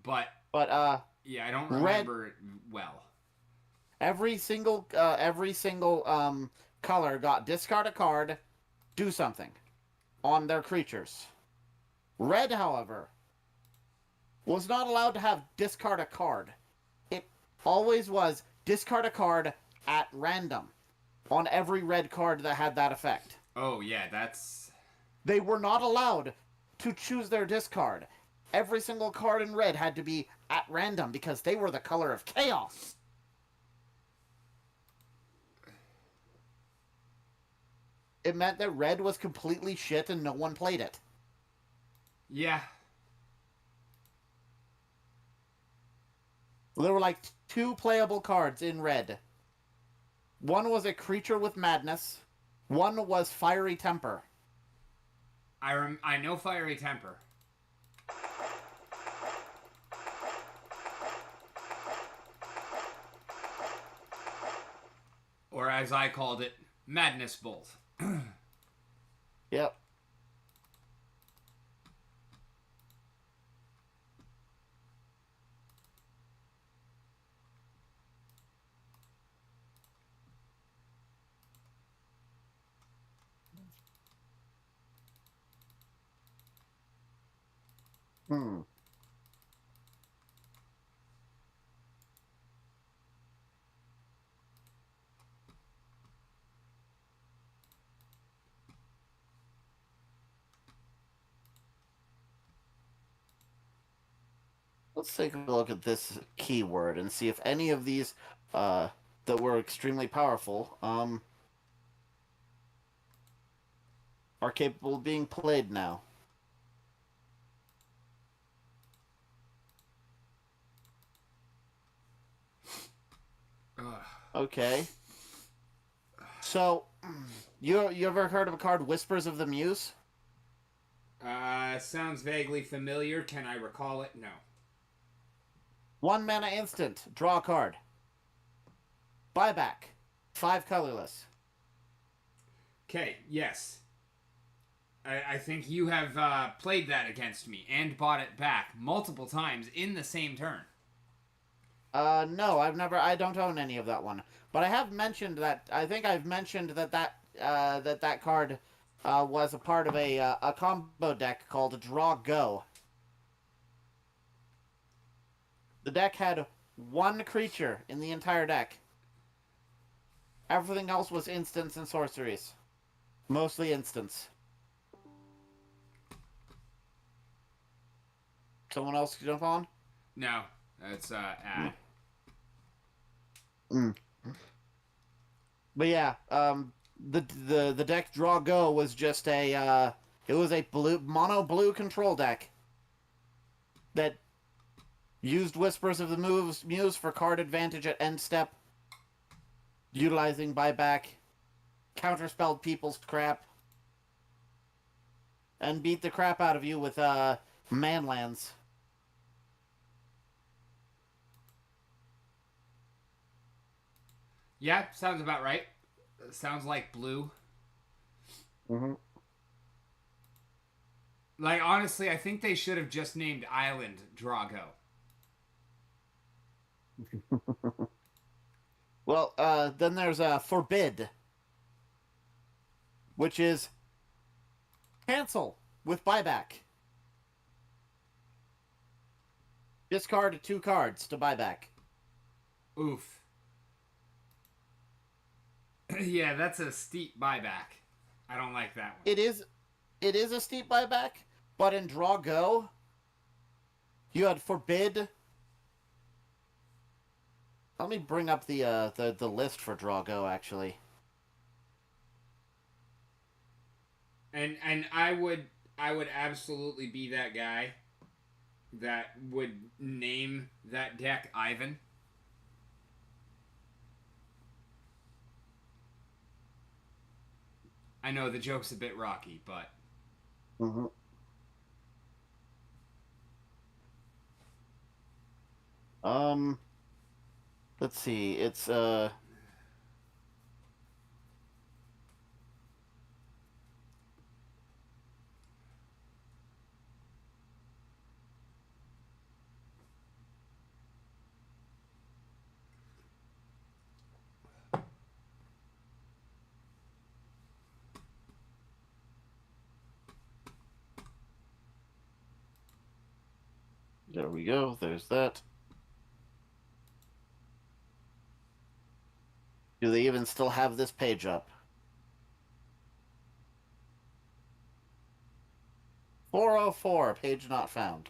But But yeah, I don't remember it well. every single color got discard a card, do something on their creatures. Red, however, was not allowed to have discard a card. It always was discard a card at random on every red card that had that effect. Oh yeah, that's They were not allowed to choose their discard. Every single card in red had to be at random because they were the color of chaos. It meant that red was completely shit and no one played it. yeah. There were like 2 playable cards in red. One was a creature with madness. One was fiery temper. I know Fiery Temper. Or as I called it, Madness Bolt. Yep. Hmm. Let's take a look at this keyword and see if any of these that were extremely powerful are capable of being played now. Okay. So, you ever heard of a card, Whispers of the Muse? Sounds vaguely familiar. Can I recall it? No. 1 mana instant. Draw a card. Buyback. 5 colorless. Okay, yes. I think you have played that against me and bought it back multiple times in the same turn. No, I don't own any of that one. But I have mentioned that, I think I've mentioned that card was a part of a combo deck called Draw Go. The deck had 1 creature in the entire deck. Everything else was instants and sorceries. Mostly instants. Someone else jump on? No, that's ad. But yeah, the deck Draw Go was just a it was a mono blue control deck that used Whispers of the Muse for card advantage at end step, utilizing buyback, counterspelled people's crap, and beat the crap out of you with manlands. Yeah, sounds about right. Sounds like blue. Mm-hmm. Like, honestly, I think they should have just named Island Drago. Well, then there's Forbid, which is cancel with buyback. Discard 2 cards to buyback. Oof. Yeah, that's a steep buyback. I don't like that one. It is a steep buyback, but in Draw Go, you had Forbid. Let me bring up the list for Draw Go, actually. And I would absolutely be that guy that would name that deck Ivan. I know the joke's a bit rocky, but Mm-hmm. Let's see. It's there we go. There's that. Do they even still have this page up? 404, page not found.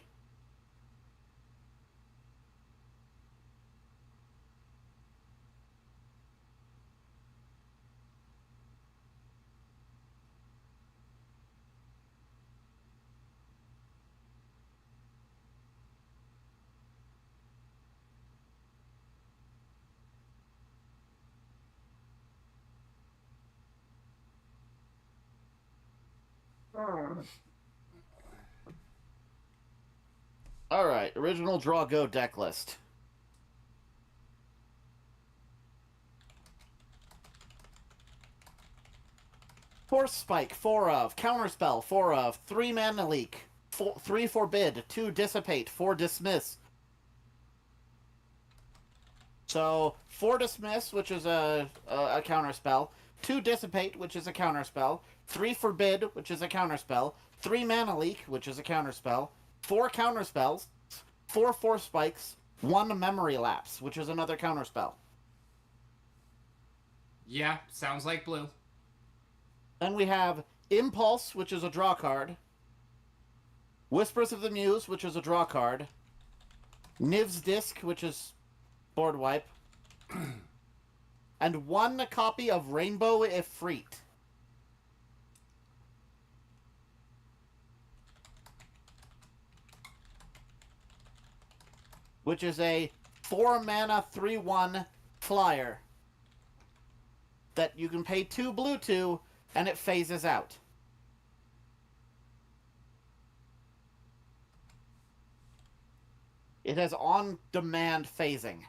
Alright, original Draw Go deck list. Force Spike, 4 of. Counterspell, 4 of. 3 Mana Leak. 3 Forbid. 2 Dissipate. 4 Dismiss. So, 4 Dismiss, which is a counterspell. 2 Dissipate, which is a counterspell. 3 Forbid, which is a counterspell. 3 Mana Leak, which is a counterspell. 4 Counterspells. 4 Force Spikes. 1 Memory Lapse, which is another counterspell. yeah, sounds like blue. Then we have Impulse, which is a draw card. Whispers of the Muse, which is a draw card. Niv's Disc, which is board wipe. And 1 copy of Rainbow Ifrit. Which is a 4 mana 3/1 flyer that you can pay 2 blue to, and it phases out. It has on-demand phasing.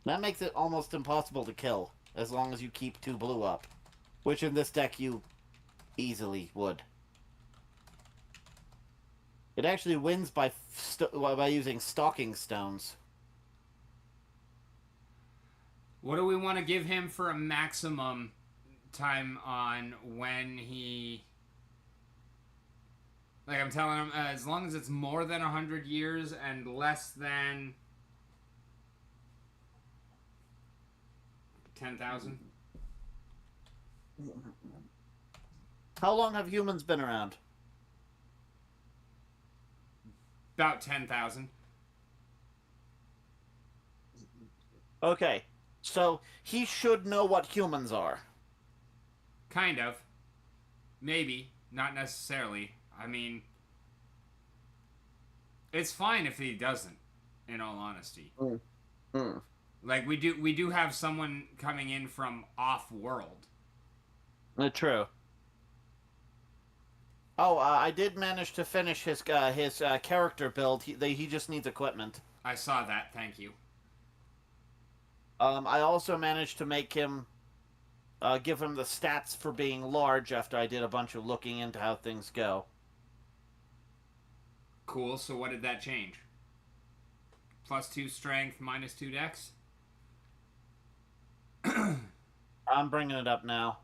That makes it almost impossible to kill, as long as you keep 2 blue up. Which in this deck you easily would. It actually wins by using Stalking Stones. What do we want to give him for a maximum time on when he... Like, I'm telling him, as long as it's more than 100 years and less than 10,000. How long have humans been around? About 10,000. Okay, so he should know what humans are. Kind of. Maybe. Not necessarily. I mean, it's fine if he doesn't, in all honesty. Like, we do have someone coming in from off-world. True. Oh, I did manage to finish his character build. He just needs equipment. I saw that, thank you. I also managed to make him, give him the stats for being large after I did a bunch of looking into how things go. Cool, so what did that change? +2 strength, -2 dex? I'm bringing it up now.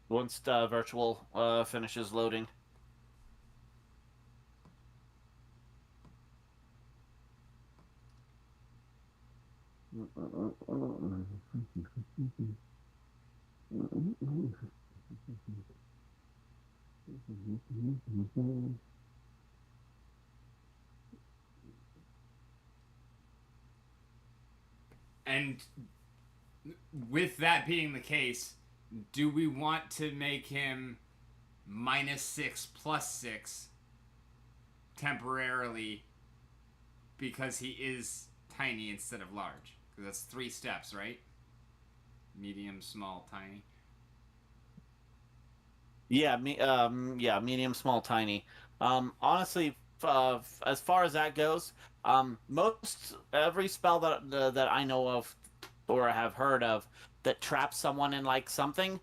Once virtual finishes loading. And with that being the case, do we want to make him -6 +6 temporarily because he is tiny instead of large? Because that's 3 steps, right? Medium, small, tiny. Yeah, yeah, medium, small, tiny. Honestly, as far as that goes, most every spell that I know of or have heard of that traps someone in like something,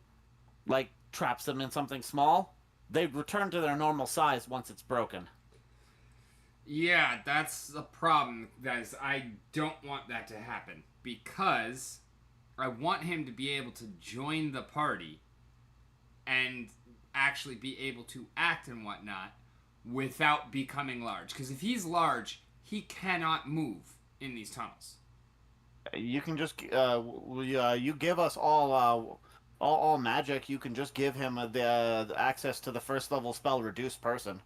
like traps them in something small, they return to their normal size once it's broken. Yeah, that's the problem, guys. I don't want that to happen because I want him to be able to join the party and actually be able to act and whatnot without becoming large. Because if he's large, he cannot move in these tunnels. You can just you give us all magic. You can just give him the access to the first level spell Reduced Person.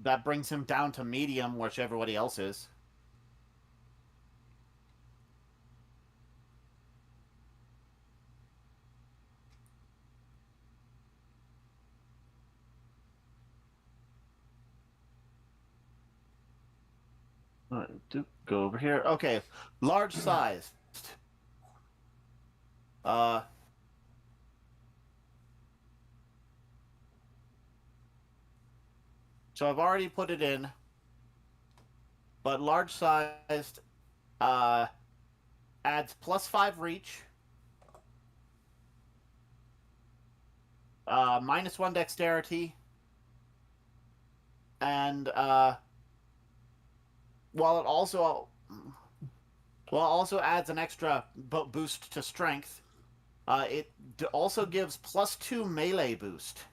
That brings him down to medium, which everybody else is. Go over here. Okay, large size. So I've already put it in, but large sized adds +5 reach, -1 dexterity, and while it also adds an extra boost to strength, it also gives +2 melee boost.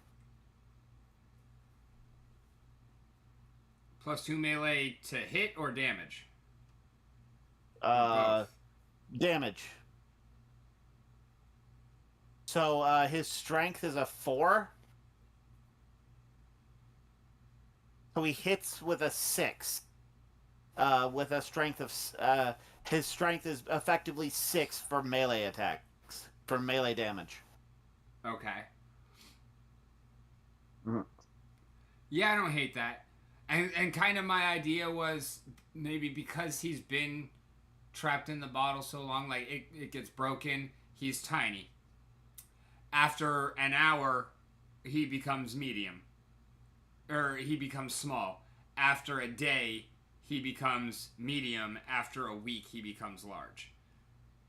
+2 melee to hit or damage? Damage. So his strength is a 4. So he hits with a 6. With a strength of his strength is effectively 6 for melee attacks, for melee damage. Okay. Mm-hmm. Yeah, I don't hate that. And kind of my idea was maybe because he's been trapped in the bottle so long, like it gets broken, he's tiny. After an hour, he becomes medium. Or he becomes small. After a day, he becomes medium. After a week, he becomes large.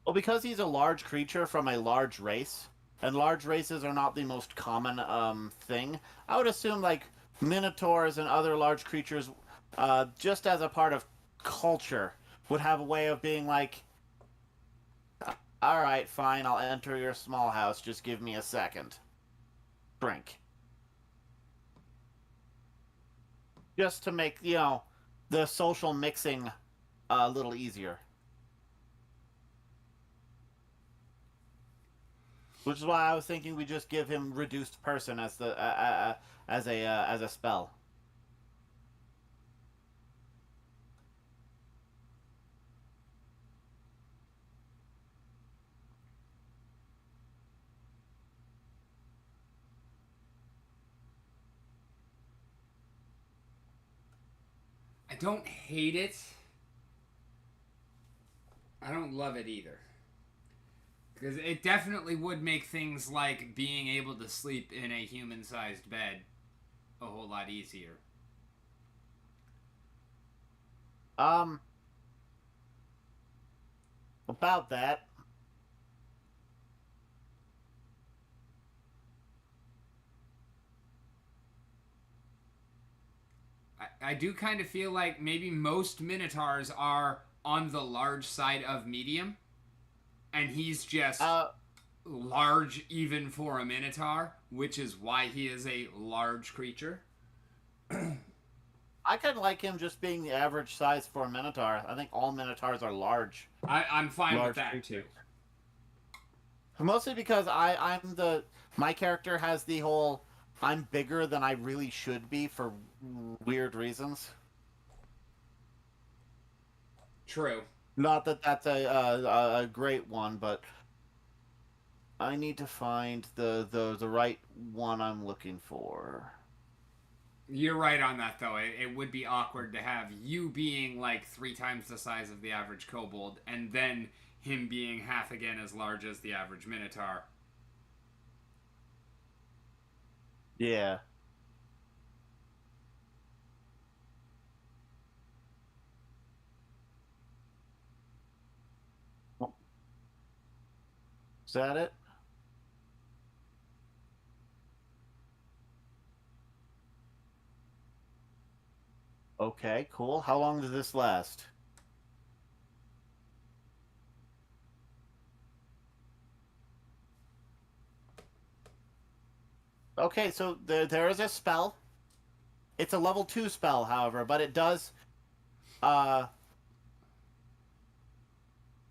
Well, because he's a large creature from a large race, and large races are not the most common thing, I would assume like minotaurs and other large creatures, just as a part of culture, would have a way of being like, all right, fine, I'll enter your small house. Just give me a second. Drink. Just to make, the social mixing a little easier. Which is why I was thinking we just give him reduced person as the as a spell. I don't hate it. I don't love it either. Because it definitely would make things like being able to sleep in a human-sized bed a whole lot easier. Um, about that, I do kind of feel like maybe most Minotaurs are on the large side of medium, and he's just large even for a Minotaur, which is why he is a large creature. I kind of like him just being the average size for a Minotaur. I think all Minotaurs are large. I'm fine large with that creatures. too. Mostly because my character has the whole I'm bigger than I really should be for weird reasons. True. Not that that's a great one, but I need to find the right one I'm looking for. You're right on that, though. It would be awkward to have you being like 3 times the size of the average kobold, and then him being half again as large as the average Minotaur. Yeah. Is that it? Okay, cool. How long does this last? Okay, so there is a spell. It's a level 2 spell, however, but uh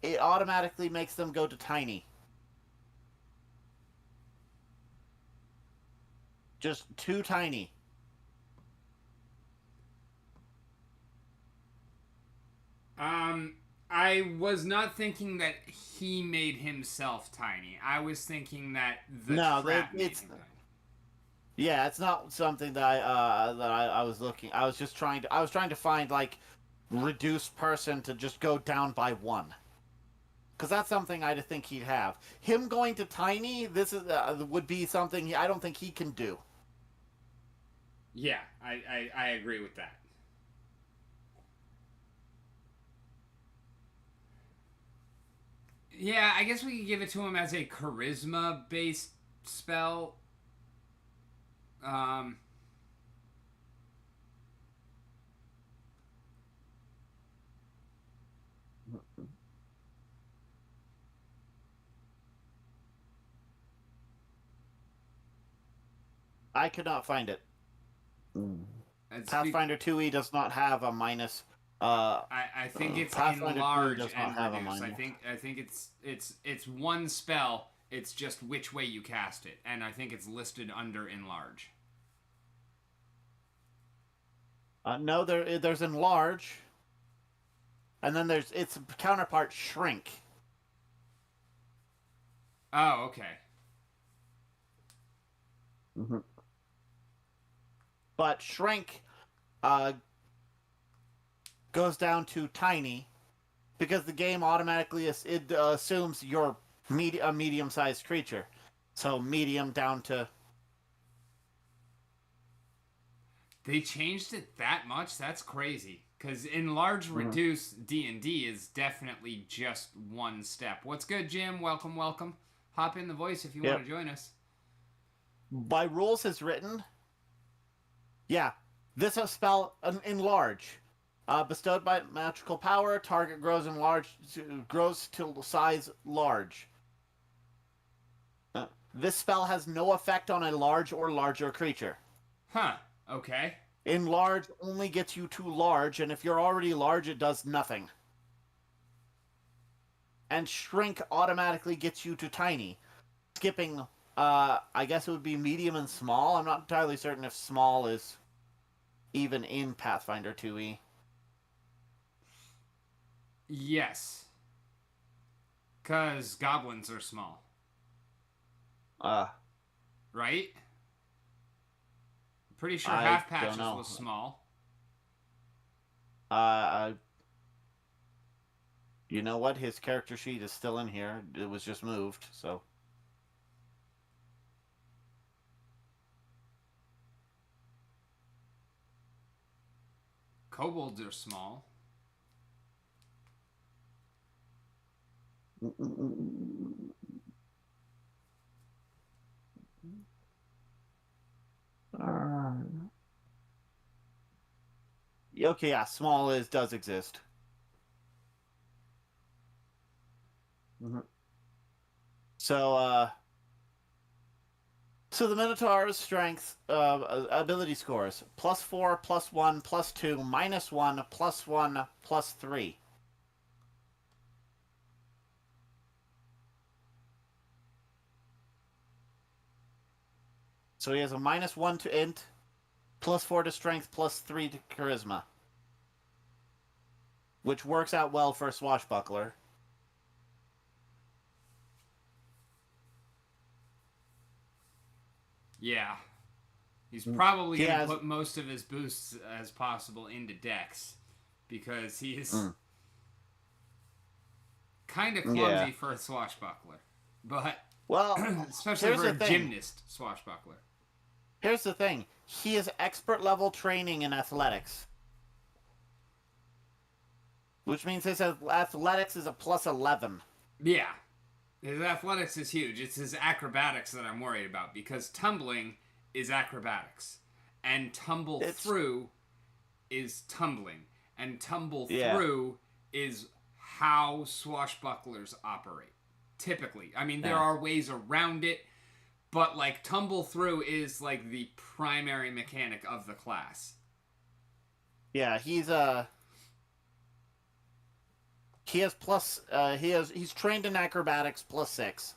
it automatically makes them go to tiny. Just too tiny. I was not thinking that he made himself tiny. I was thinking that the No, trap made it's him tiny. yeah, it's not something that I was looking. I was just trying to find like reduce person to just go down by 1. Because that's something I think he'd have. Him going to tiny, this is would be something I don't think he can do. Yeah, I agree with that. Yeah, I guess we could give it to him as a charisma based spell. Um, I could not find it. it's Pathfinder 2e does not have a minus. I think it's Pathfinder 2 enlarge does not and have a reduce. minus. I think it's one spell. It's just which way you cast it, and I think it's listed under enlarge. No, there's enlarge, and then there's its counterpart shrink. Oh, okay. Mm-hmm. But shrink goes down to tiny because the game automatically assumes you're a medium-sized creature. So medium down to... They changed it that much? That's crazy. Because enlarge, reduce D&D is definitely just one step. What's good, Jim? Welcome, welcome. Hop in the voice if you want to join us. By rules as written, yeah, this is a spell enlarge. Bestowed by magical power, target grows to size large. This spell has no effect on a large or larger creature. Huh, okay. Enlarge only gets you to large, and if you're already large, it does nothing. And shrink automatically gets you to tiny. Skipping, I guess it would be medium and small. I'm not entirely certain if small is even in Pathfinder 2e. Yes. Because goblins are small. Right? Pretty sure Half Patches was small. You know what? His character sheet is still in here. It was just moved, so... Kobolds are small. Okay, yeah, small does exist. So the Minotaur's strength ability scores: +4, +1, +2, -1, +1, +3. So he has a -1 to int, +4 to strength, +3 to charisma. Which works out well for a swashbuckler. Yeah. He's probably going to put most of his boosts as possible into Dex. Because he is kind of clumsy for a swashbuckler. But, well, especially for a gymnast swashbuckler. Here's the thing. He has expert level training in athletics. Which means his athletics is a +11. Yeah. His athletics is huge. It's his acrobatics that I'm worried about. Because tumbling is acrobatics. And tumble through is tumbling. And tumble through is how swashbucklers operate. Typically. I mean, there are ways around it. But, like, tumble through is, like, the primary mechanic of the class. Yeah, he's trained in acrobatics +6.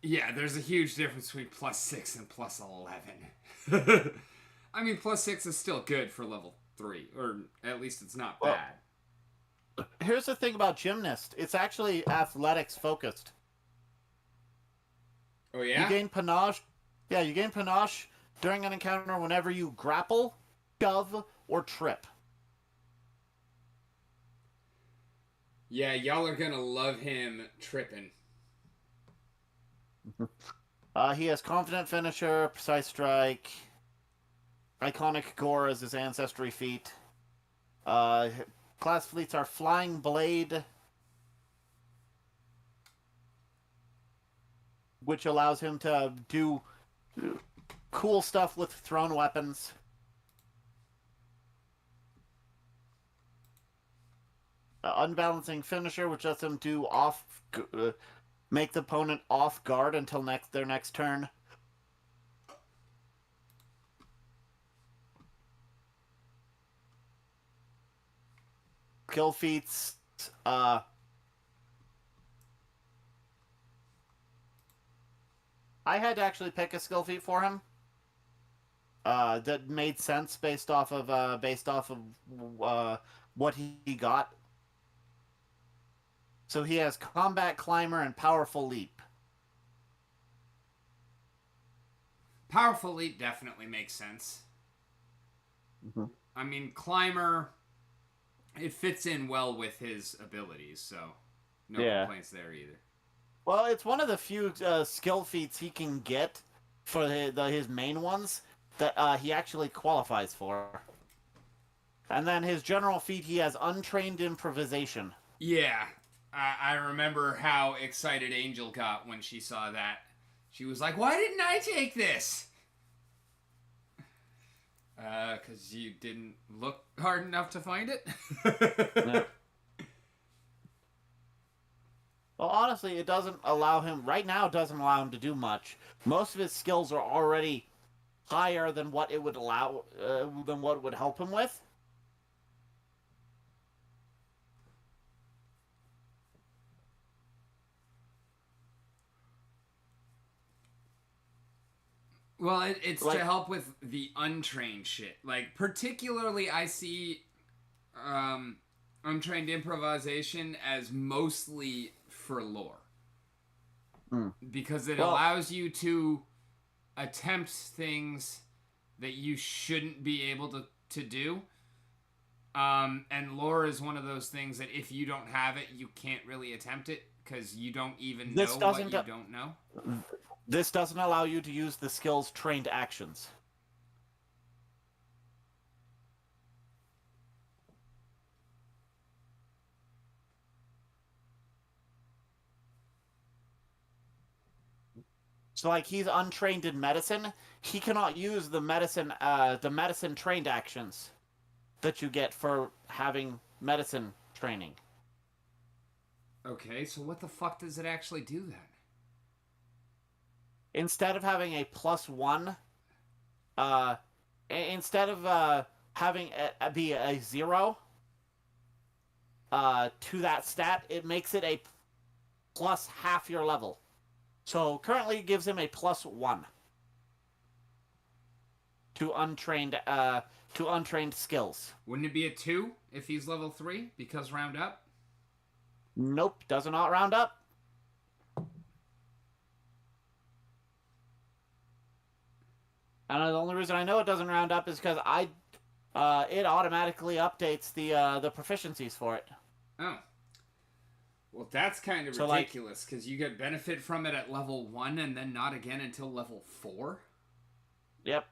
Yeah, there's a huge difference between +6 and +11. I mean, +6 is still good for level 3, or at least it's not bad. Here's the thing about gymnast. It's actually athletics focused. Oh, yeah? You gain panache. Yeah, you gain panache during an encounter whenever you grapple, shove, or trip. Yeah, y'all are gonna love him tripping. He has confident finisher, precise strike, iconic gore as his ancestry feat. Class fleets are flying blade, which allows him to do cool stuff with thrown weapons. Unbalancing finisher, which lets him do make the opponent off guard until their next turn. Kill feats. I had to actually pick a skill feat for him. That made sense based off of what he got. So he has Combat Climber and Powerful Leap. Powerful Leap definitely makes sense. I mean, Climber it fits in well with his abilities, so no complaints there either. Well, it's one of the few skill feats he can get for his main ones that he actually qualifies for. And then his general feat, he has untrained improvisation. Yeah, I remember how excited Angel got when she saw that. She was like, "Why didn't I take this?" Because you didn't look hard enough to find it. Yeah. Well, honestly, it doesn't allow him, right now, it doesn't allow him to do much. Most of his skills are already higher than what it would allow, than what it would help him with. Well, it's like, to help with the untrained shit. Like, particularly, I see untrained improvisation as mostly for lore. Because it allows you to attempt things that you shouldn't be able to do. And lore is one of those things that if you don't have it, you can't really attempt it because you don't even know what you don't know. This doesn't allow you to use the skill's trained actions. So, like, he's untrained in medicine. He cannot use the medicine trained actions that you get for having medicine training. Okay, so what the fuck does it actually do then? Instead of having a +1, instead of having it be a 0 to that stat, it makes it a plus half your level. So currently it gives him a +1 to untrained skills. Wouldn't it be a 2 if he's level 3 because round up? Nope, does not round up. And the only reason I know it doesn't round up is because it automatically updates the proficiencies for it. Oh. Well, that's kind of ridiculous, because you get benefit from it at level 1 and then not again until level 4? Yep.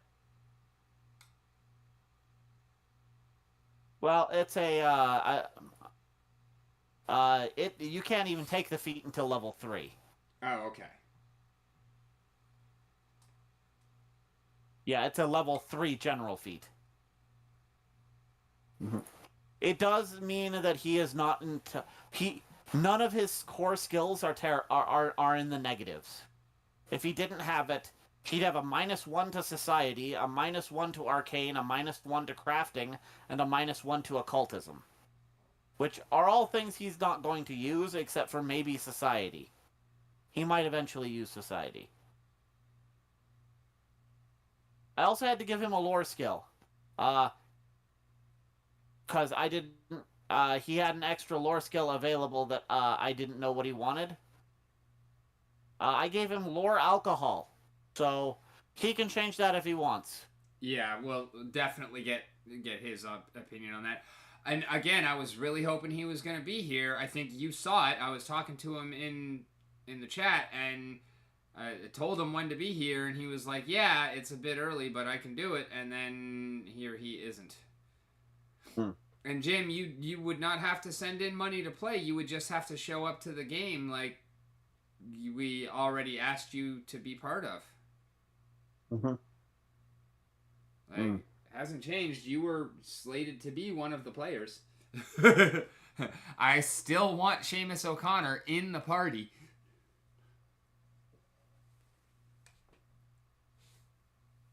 Well, it's you can't even take the feat until level 3. Oh, okay. Yeah, it's a level 3 general feat. Mm-hmm. It does mean that he is not none of his core skills are in the negatives. If he didn't have it, he'd have a -1 to society, a -1 to arcane, a -1 to crafting, and a -1 to occultism. Which are all things he's not going to use, except for maybe society. He might eventually use society. I also had to give him a lore skill. Because I didn't... he had an extra lore skill available that I didn't know what he wanted. I gave him lore alcohol. So he can change that if he wants. Yeah, we'll definitely get his opinion on that. And again, I was really hoping he was going to be here. I think you saw it. I was talking to him in the chat, and I told him when to be here, and he was like, yeah, it's a bit early, but I can do it. And then here he isn't. And Jim, you would not have to send in money to play. You would just have to show up to the game like we already asked you to be part of. Like, hasn't changed. You were slated to be one of the players. I still want Seamus O'Connor in the party.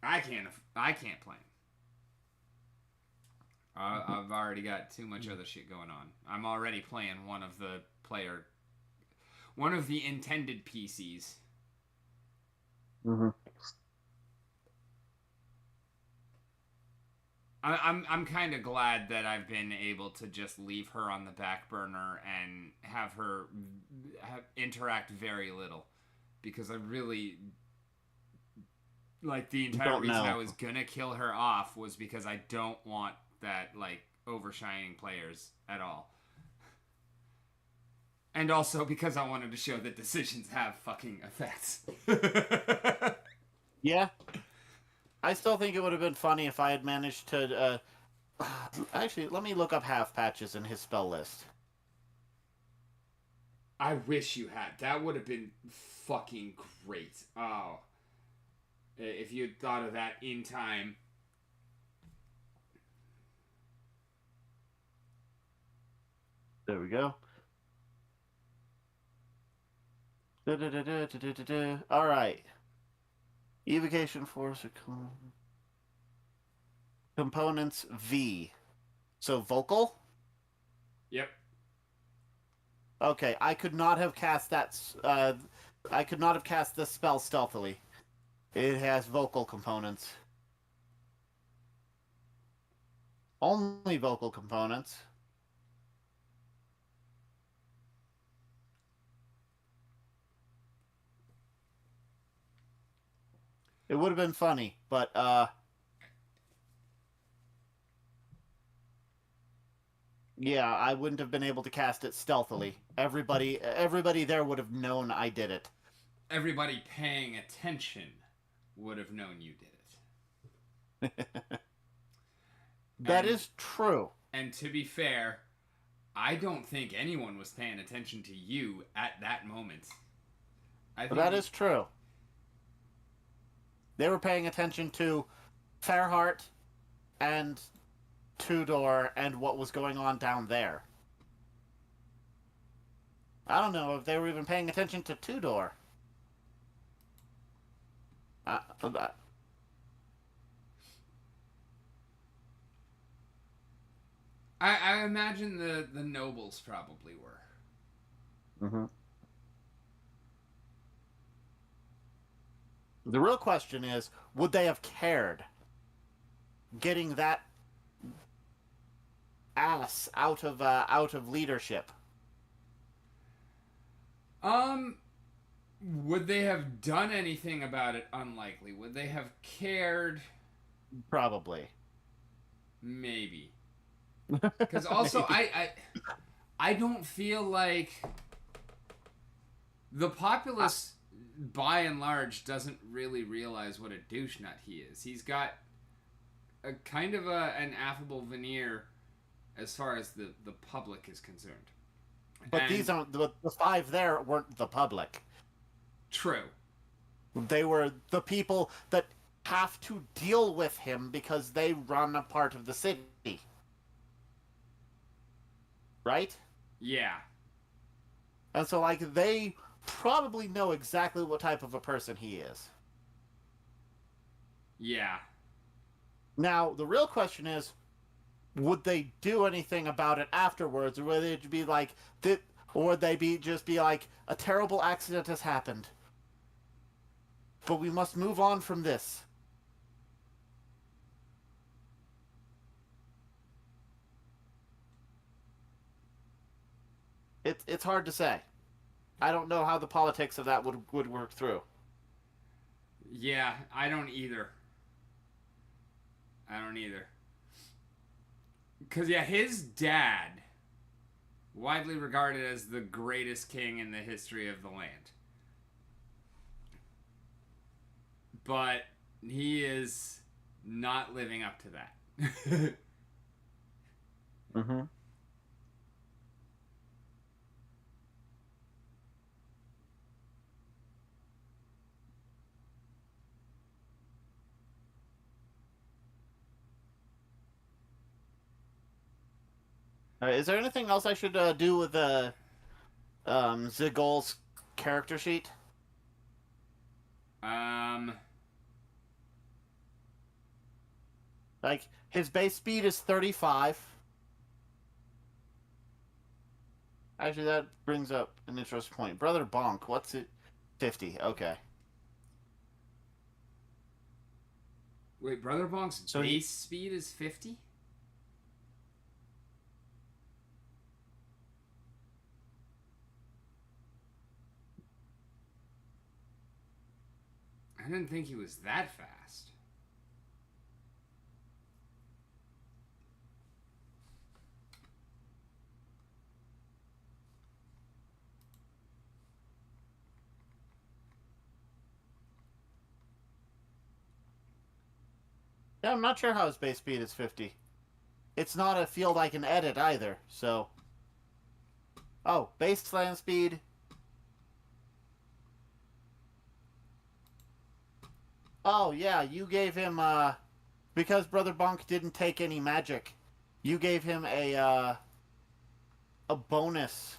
I can't play him. I've already got too much other shit going on. I'm already playing one of the intended PCs. I'm kind of glad that I've been able to just leave her on the back burner and have her interact very little, because I really like the entire reason I was gonna kill her off was because I don't want that like overshining players at all. And also because I wanted to show that decisions have fucking effects. Yeah. I still think it would have been funny if I had managed to... Actually, let me look up half patches in his spell list. I wish you had. That would have been fucking great. Oh. If you had thought of that in time. There we go. All right. Evocation force components V. So vocal? Yep. Okay, I could not have cast that. I could not have cast this spell stealthily. It has vocal components. Only vocal components. It would have been funny, but yeah, I wouldn't have been able to cast it stealthily. Everybody there would have known I did it. Everybody paying attention would have known you did it. That is true. And to be fair, I don't think anyone was paying attention to you at that moment. That is true. They were paying attention to Fairheart and Tudor and what was going on down there. I don't know if they were even paying attention to Tudor. I imagine the nobles probably were. Mm-hmm. The real question is, would they have cared getting that ass out of leadership? Would they have done anything about it? Unlikely. Would they have cared? Probably. Maybe. Because also, I don't feel like the populace, by and large, doesn't really realize what a douche nut he is. He's got a kind of an affable veneer as far as the public is concerned. But these aren't the five there weren't the public. True. They were the people that have to deal with him because they run a part of the city. Right? Yeah. And so, like, they probably know exactly what type of a person he is. Yeah. Now, the real question is, would they do anything about it afterwards, or would they be like, or would they just be like, a terrible accident has happened, but we must move on from this? It's hard to say. I don't know how the politics of that would work through. Yeah, I don't either. I don't either. Because, yeah, his dad, widely regarded as the greatest king in the history of the land. But he is not living up to that. Mm-hmm. Is there anything else I should do with Zigol's character sheet? Like, his base speed is 35. Actually, that brings up an interesting point. Brother Bonk, what's it? 50, okay. Wait, Brother Bonk's base speed is 50? I didn't think he was that fast. I'm not sure how his base speed is 50. It's not a field I can edit either, so... Oh, base land speed. Oh, yeah, you gave him, because Brother Bonk didn't take any magic, you gave him a bonus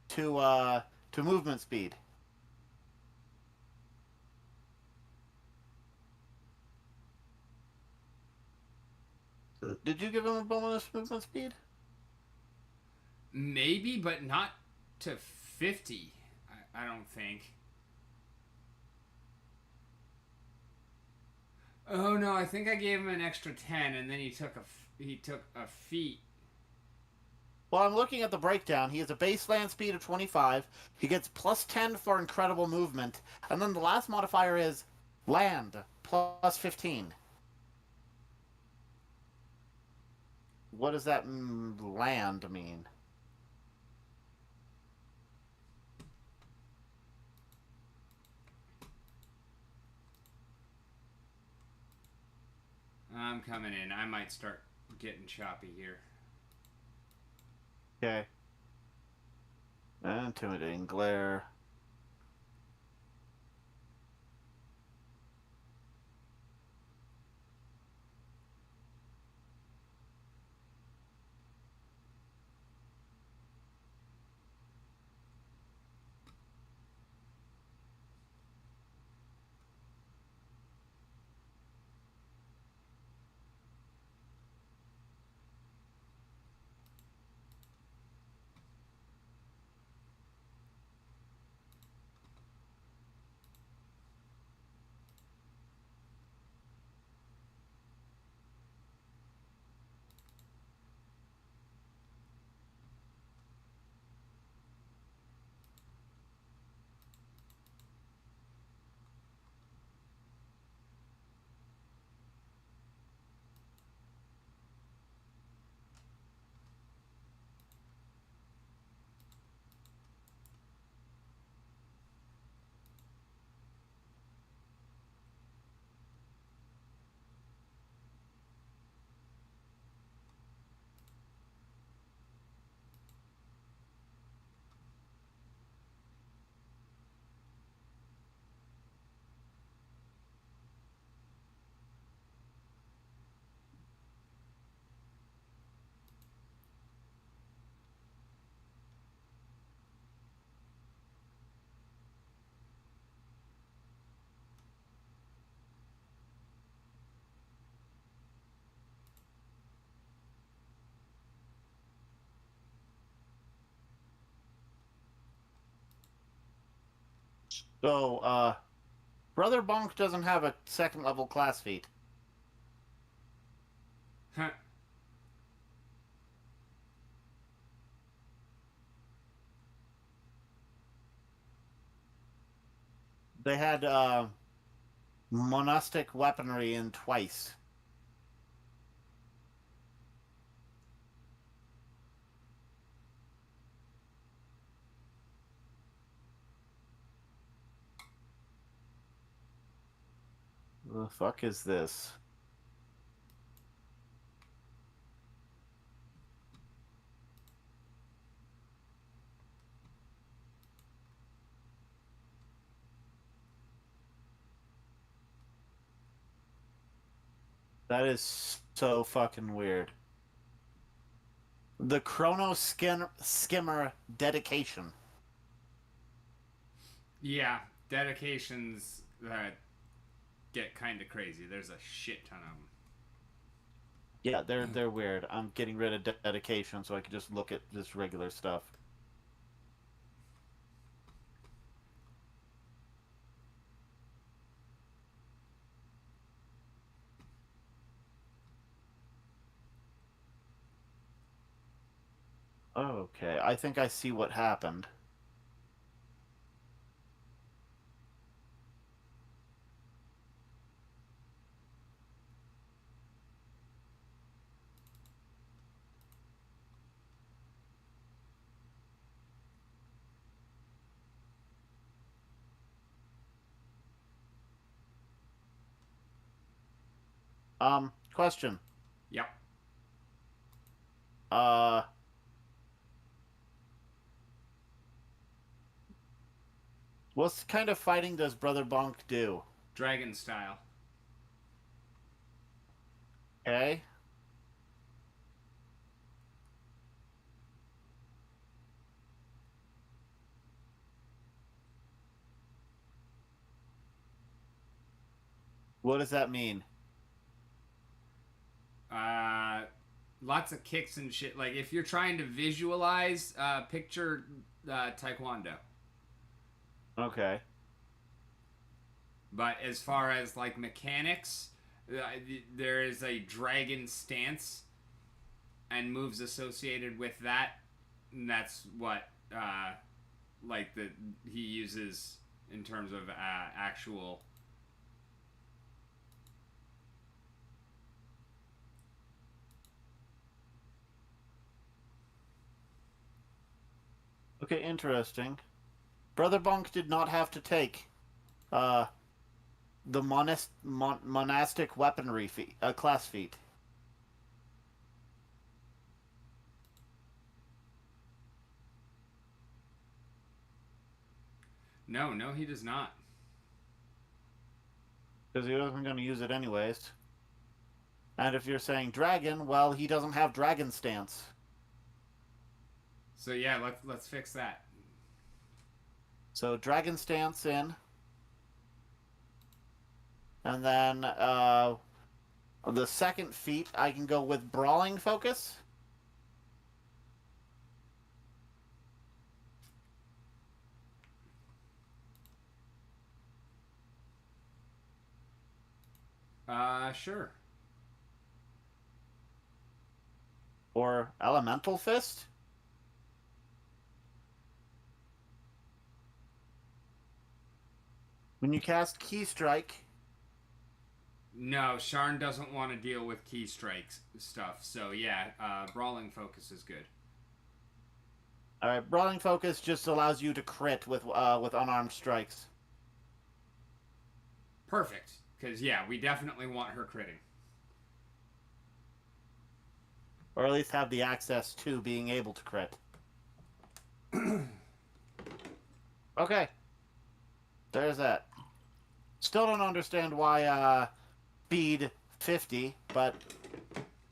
to movement speed. Did you give him a bonus movement speed? Maybe, but not to 50. I don't think. Oh no, I think I gave him an extra 10, and then he took a feat. Well, I'm looking at the breakdown. He has a base land speed of 25. He gets plus 10 for incredible movement. And then the last modifier is land, plus 15. What does that land mean? I'm coming in. I might start getting choppy here. Okay. Intimidating glare. So, Brother Bonk doesn't have a second level class feat. Huh. They had, monastic weaponry in twice. The fuck is this? That is so fucking weird. The Skimmer dedication. Yeah, dedications that get kind of crazy. There's a shit ton of them. Yeah, they're weird. I'm getting rid of dedication so I can just look at just regular stuff. Okay, I think I see what happened. Question. Yep. Uh, what kind of fighting does Brother Bonk do? Dragon style. Okay. What does that mean? Lots of kicks and shit. Like if you're trying to visualize, picture Taekwondo. Okay. But as far as like mechanics, there is a dragon stance and moves associated with that. And that's what like the he uses in terms of actual. Okay, interesting. Brother Bonk did not have to take uh the monastic weaponry class feat. No, he does not. Because he wasn't going to use it anyways. And if you're saying dragon, well, he doesn't have dragon stance. So yeah, let's fix that. So dragon stance in. And then the second feat, I can go with brawling focus. Sure. Or elemental fist. When you cast key strike. No, Sharn doesn't want to deal with key strikes stuff. So yeah, brawling focus is good. All right, brawling focus just allows you to crit with unarmed strikes. Perfect. Because yeah, we definitely want her critting. Or at least have the access to being able to crit. Okay. There's that. Still don't understand why speed 50, but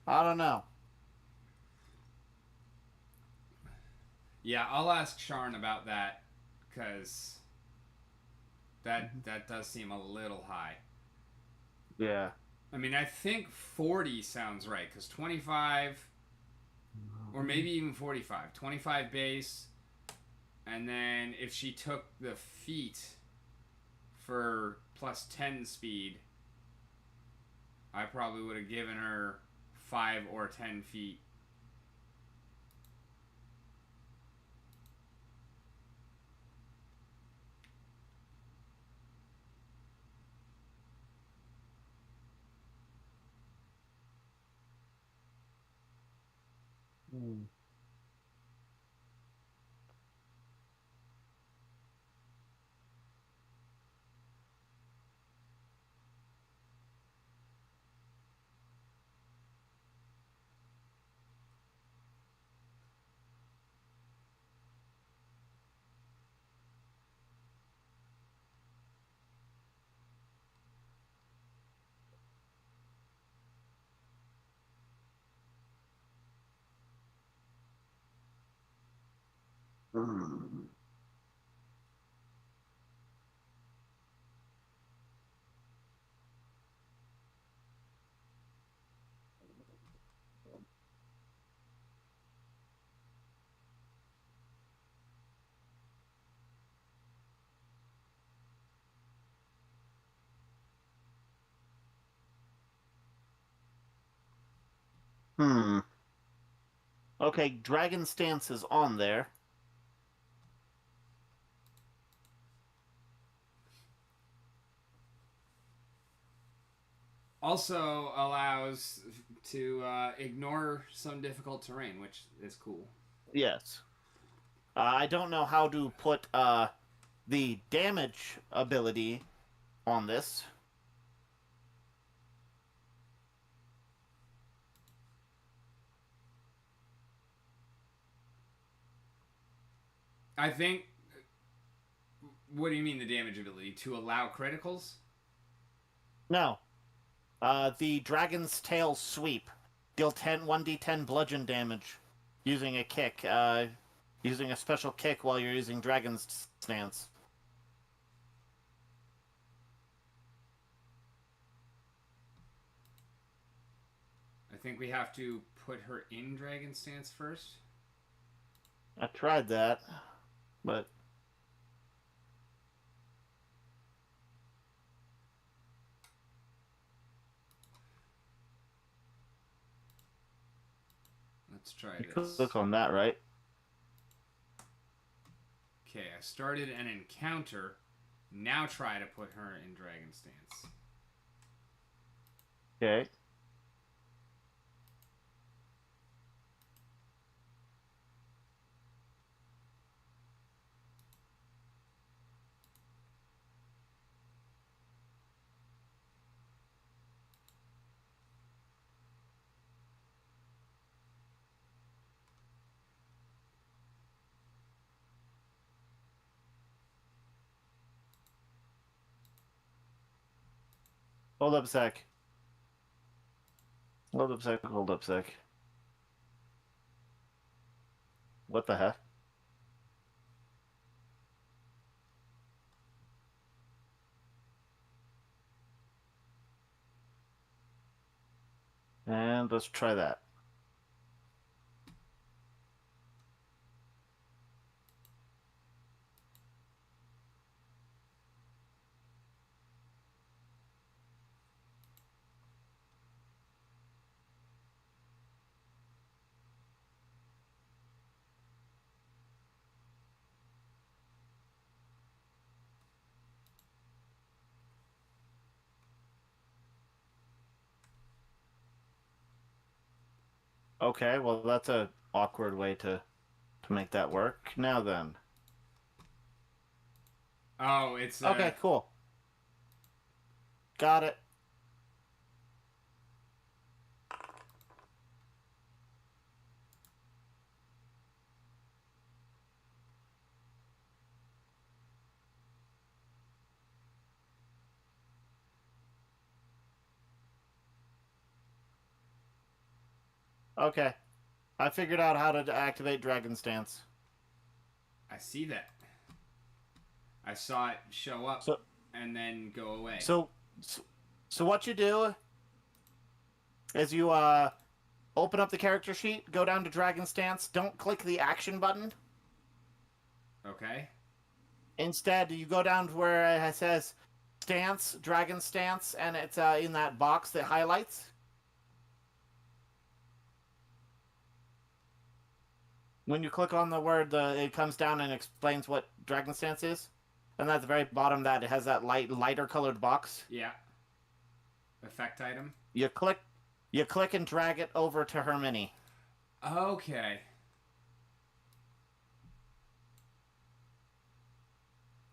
I don't know. Yeah, I'll ask Sharn about that because that does seem a little high. Yeah. I mean, I think 40 sounds right because 25 or maybe even 45. 25 base, and then if she took the feet for plus 10 speed, I probably would have given her 5 or 10 feet. Hmm. Hmm. Hmm. Okay, dragon stance is on there. Also allows to ignore some difficult terrain, which is cool. Yes. I don't know how to put the damage ability on this. I think. What do you mean the damage ability? To allow criticals? No. The Dragon's Tail Sweep. Deal 1d10 bludgeon damage using a kick. Using a special kick while you're using Dragon's Stance. I think we have to put her in Dragon Stance first. I tried that, but... Let's try You this. click on that, right? Okay, I started an encounter. Now try to put her in Dragon Stance. Okay. Hold up a sec. Hold up a sec. Hold up a sec. What the heck? And let's try that. Okay, well that's a awkward way to make that work. Now then. Oh, it's Okay, cool. Got it. Okay. I figured out how to activate Dragon Stance. I see that. I saw it show up and then go away. So what you do is you open up the character sheet, go down to Dragon Stance, don't click the action button. Okay. Instead, you go down to where it says Stance, Dragon Stance, and it's in that box that highlights. When you click on the word, it comes down and explains what Dragon Stance is. And at the very bottom, that it has that lighter colored box. Yeah. Effect item. You click and drag it over to her mini. Okay.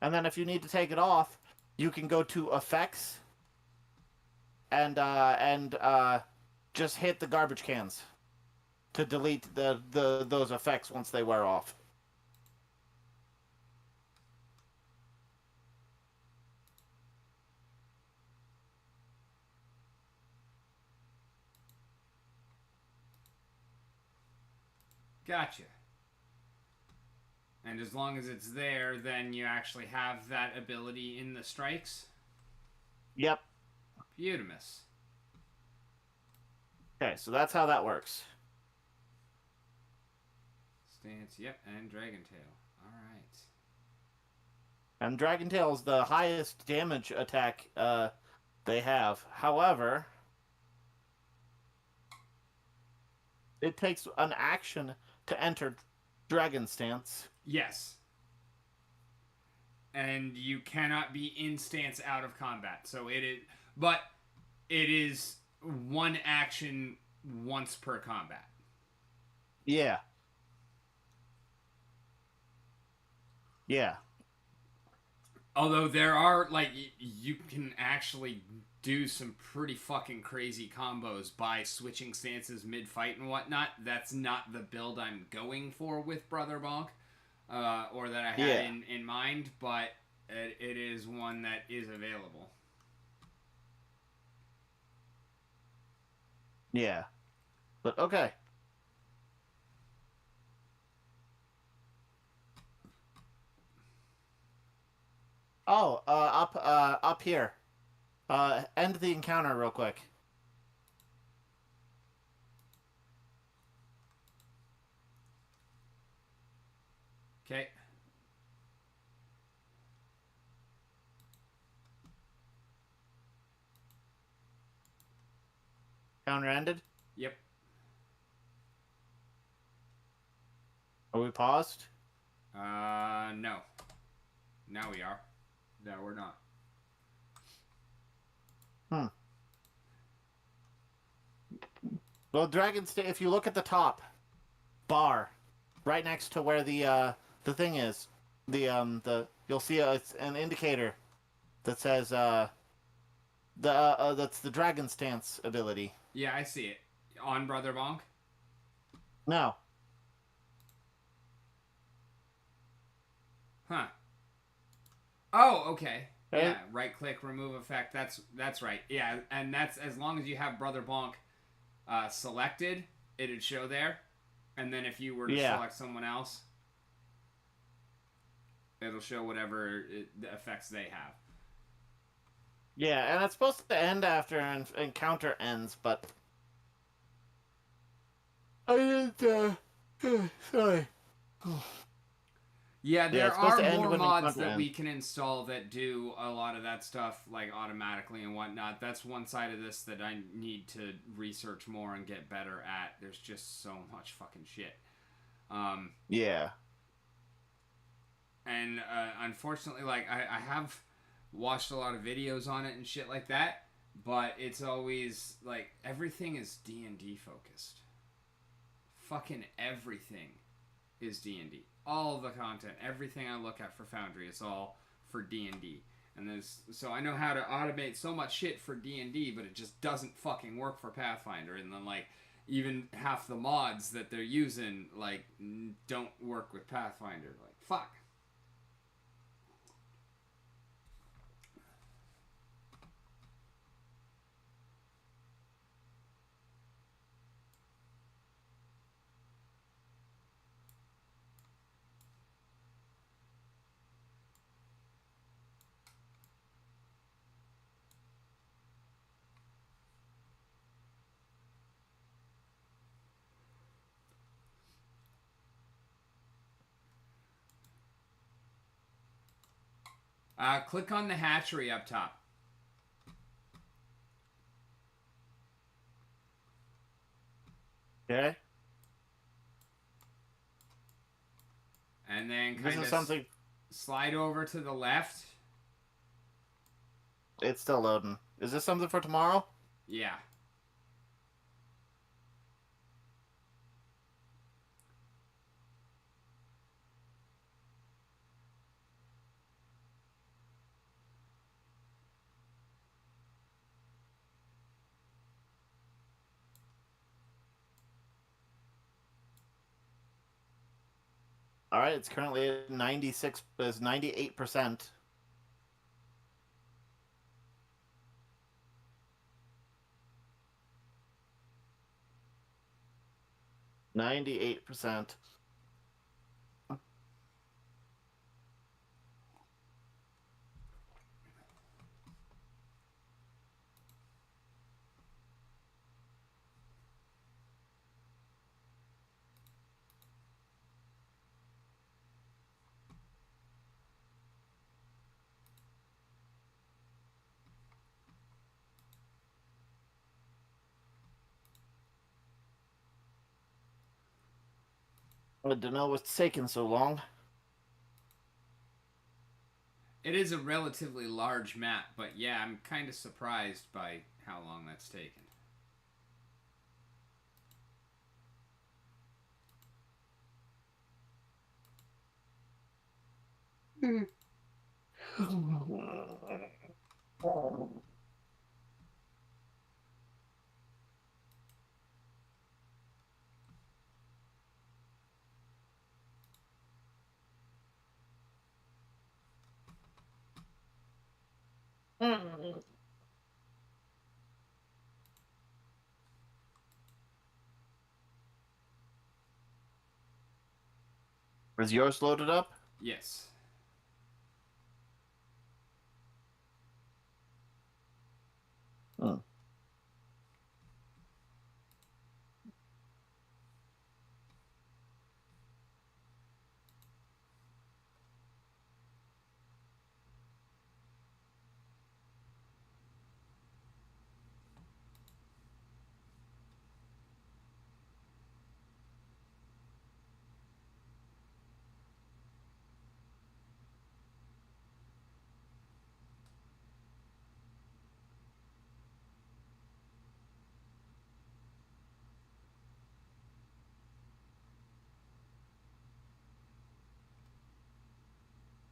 And then if you need to take it off, you can go to Effects and just hit the garbage cans to delete those effects once they wear off. Gotcha. And as long as it's there, then you actually have that ability in the strikes? Yep. Beautiful. Okay, so that's how that works. Stance, yep, and Dragon Tail. Alright. And Dragon Tail is the highest damage attack they have. However, it takes an action to enter Dragon Stance. Yes. And you cannot be in stance out of combat. So it is one action once per combat. Yeah. Yeah. Although there are, like, you can actually do some pretty fucking crazy combos by switching stances mid-fight and whatnot. That's not the build I'm going for with Brother Bonk. or that I had Yeah. in mind, but it is one that is available. Yeah. But okay. Oh, up here. End the encounter real quick. Okay. Counter ended. Yep. Are we paused? No. Now we are. No, we're not. Hmm. Well, Dragon's Den, if you look at the top bar, right next to where the thing is, you'll see it's an indicator that says that's the Dragon Stance ability. Yeah, I see it. On Brother Bonk? No. Huh. Oh, okay. Right? Yeah, right click, remove effect. That's right. Yeah, and that's as long as you have Brother Bonk selected, it'd show there. And then if you were to Yeah. select someone else, it'll show whatever the effects they have. Yeah, and it's supposed to end after an encounter ends, but I didn't. Sorry. Yeah, there it's supposed are to end more when mods encounter that we ends. can install that do a lot of that stuff like automatically and whatnot. That's one side of this that I need to research more and get better at. There's just so much fucking shit. Yeah. And unfortunately, like I have watched a lot of videos on it and shit like that, but it's always like everything is D&D focused. Fucking everything is D&D. All of the content, everything I look at for Foundry is all for D&D. And there's so I know how to automate so much shit for D&D, but it just doesn't fucking work for Pathfinder. And then like even half the mods that they're using like don't work with Pathfinder. Like fuck. Click on the hatchery up top. Okay. And then This kind is of something. slide over to the left. It's still loading. Is this something for tomorrow? Yeah. All right. It's currently at 96. Is 98%. %. I don't know what's taking so long. It is a relatively large map, but yeah, I'm kind of surprised by how long that's taken. Mm. Is yours loaded up? Yes. Hmm.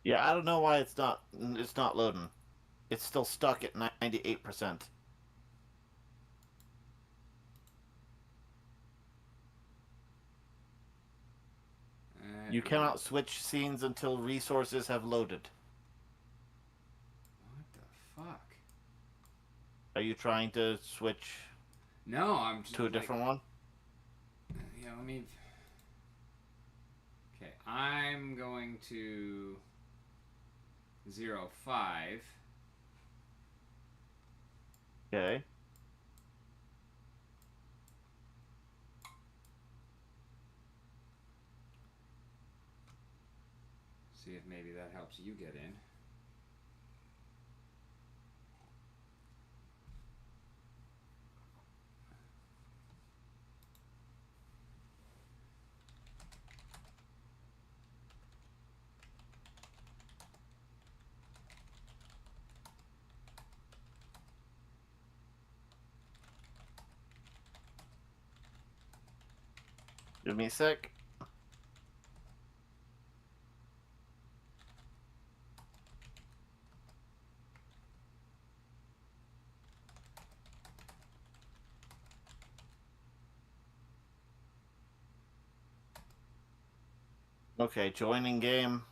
Yeah, I don't know why it's not loading. It's still stuck at 98%. You What cannot switch scenes until resources have loaded. the fuck? Are you trying to switch No, I'm just to a like, different one? yeah, let me. Okay, I'm going to 05. Okay. See if maybe that helps you get in. Give me a sec. Okay, joining game.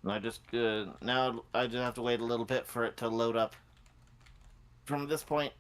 And now I just have to wait a little bit for it to load up. From this point,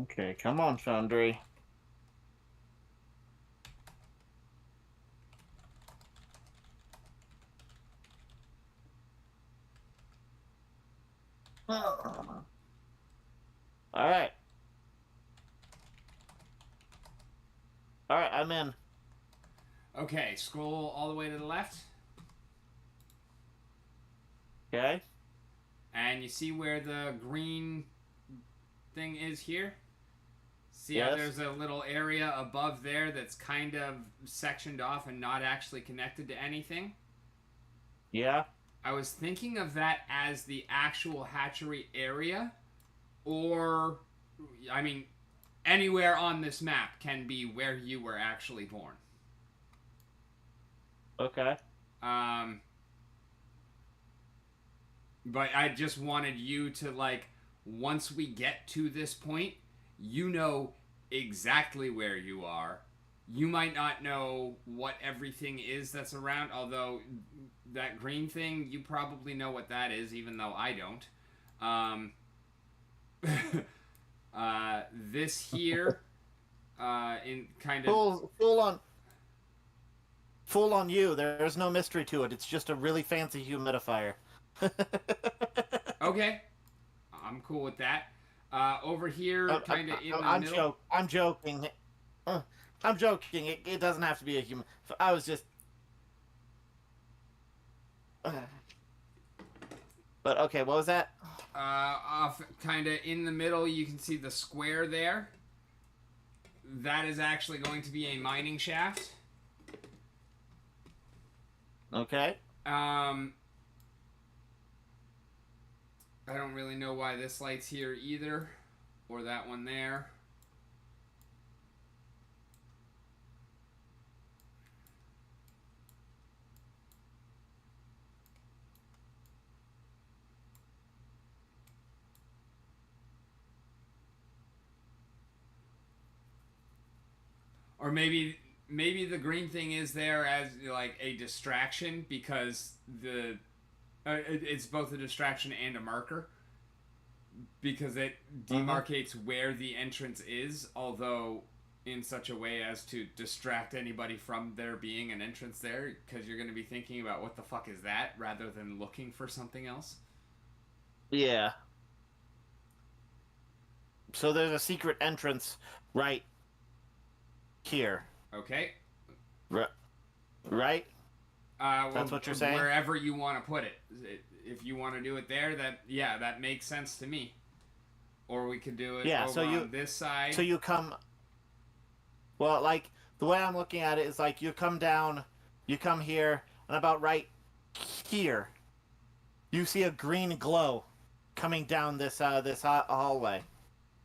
okay, come on, Foundry. All right, all right, I'm in. Okay, scroll all the way to the left, Okay. and you see where the green thing is here? See how Yes. there's a little area above there that's kind of sectioned off and not actually connected to anything? Yeah. I was thinking of that as the actual hatchery area, or, I mean, anywhere on this map can be where you were actually born. Okay. Um, but I just wanted you to, like, once we get to this point, you know exactly where you are. You might not know what everything is that's around, although that green thing, you probably know what that is, even though I don't. Um, this here, in kind of. Full on you. There's no mystery to it. It's just a really fancy humidifier. Okay, I'm cool with that. Over here, kind of in the I'm middle. I'm joking. I'm joking. It doesn't have to be a human. I was just. But okay, what was that? Off kind of in the middle, you can see the square there. That is actually going to be a mining shaft. Okay. I don't really know why this light's here either, or that one there. Or maybe the green thing is there as like a distraction because it's both a distraction and a marker because it demarcates where the entrance is, although in such a way as to distract anybody from there being an entrance there, because you're going to be thinking about what the fuck is that rather than looking for something else. Yeah. So there's a secret entrance right here. Okay. Right? Well, That's what you're saying? Wherever you want to put it. If you want to do it there, that makes sense to me. Or we could do it over on this side. So you come... Well, like, the way I'm looking at it is like you come down, you come here, and about right here, you see a green glow coming down this hallway.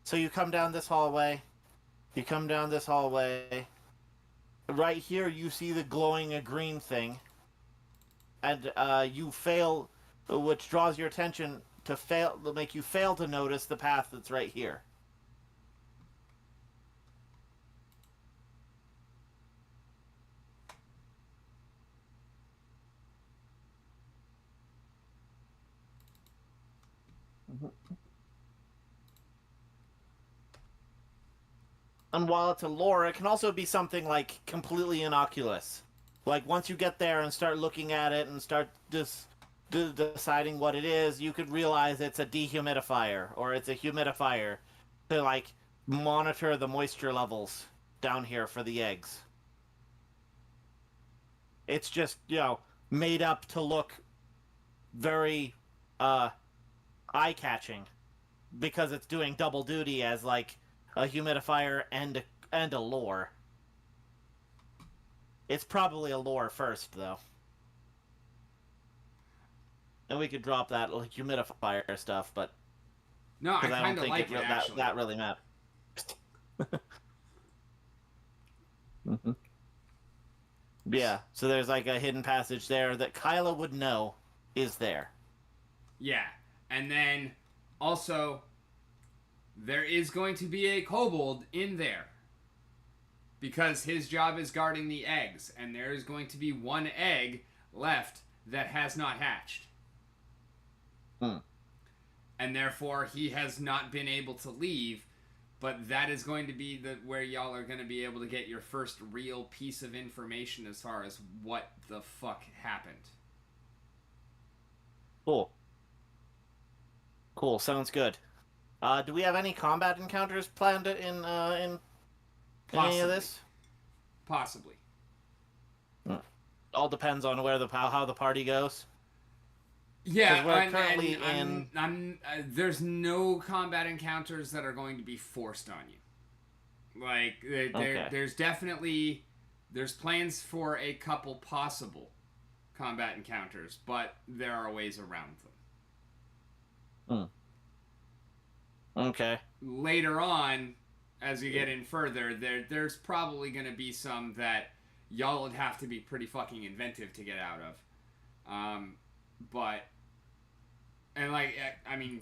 So you come down this hallway, you come down this hallway. Right here, you see the glowing green thing, and you fail, which draws your attention to make you fail to notice the path that's right here. And while it's a lore, it can also be something like completely innocuous. Like once you get there and start looking at it and start deciding what it is, you could realize it's a dehumidifier or it's a humidifier to like monitor the moisture levels down here for the eggs. It's just, made up to look very eye-catching because it's doing double duty as like a humidifier and a lure. It's probably a lure first, though. And we could drop that like, humidifier stuff, but no, I kind of like it actually. That really matters. Mm-hmm. Yeah, so there's like a hidden passage there that Kyla would know is there. Yeah, and then also there is going to be a kobold in there because his job is guarding the eggs, and there is going to be one egg left that has not hatched. And therefore he has not been able to leave, but that is going to be where y'all are going to be able to get your first real piece of information as far as what the fuck happened. Cool, sounds good. Do we have any combat encounters planned in any of this? Possibly. All depends on how the party goes. Yeah, we're currently in. There's no combat encounters that are going to be forced on you. Like there's definitely plans for a couple possible combat encounters, but there are ways around them. Okay. Later on, as you get in further, there's probably going to be some that y'all would have to be pretty fucking inventive to get out of. But, and like, I mean,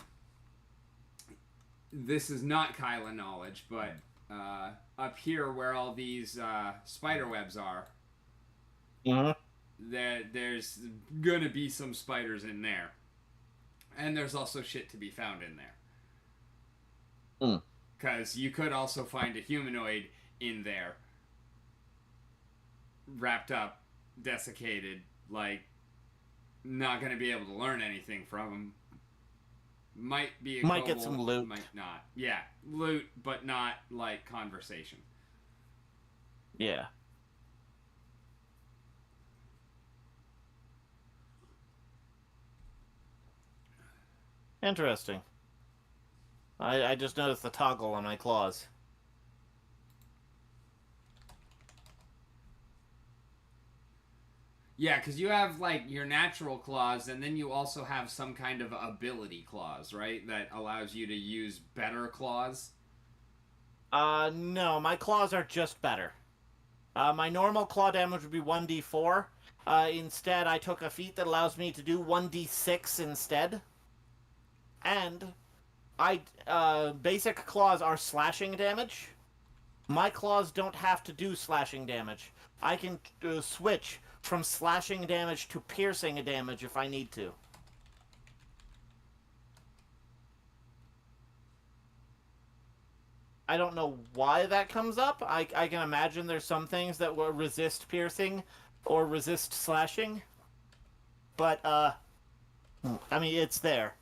this is not Kyla knowledge, but up here where all these spider webs are, there's gonna be some spiders in there. And there's also shit to be found in there. Because you could also find a humanoid in there, wrapped up, desiccated, like, not going to be able to learn anything from him. Might be a might get some loot. Might not. Yeah, loot, but not, like, conversation. Yeah. Interesting. I just noticed the toggle on my claws. Yeah, because you have like your natural claws, and then you also have some kind of ability claws, right? That allows you to use better claws. No, my claws are just better. My normal claw damage would be 1d4. Instead, I took a feat that allows me to do 1d6 instead. And basic claws are slashing damage. My claws don't have to do slashing damage. I can switch from slashing damage to piercing damage if I need to. I don't know why that comes up. I can imagine there's some things that will resist piercing or resist slashing. But, I mean, it's there.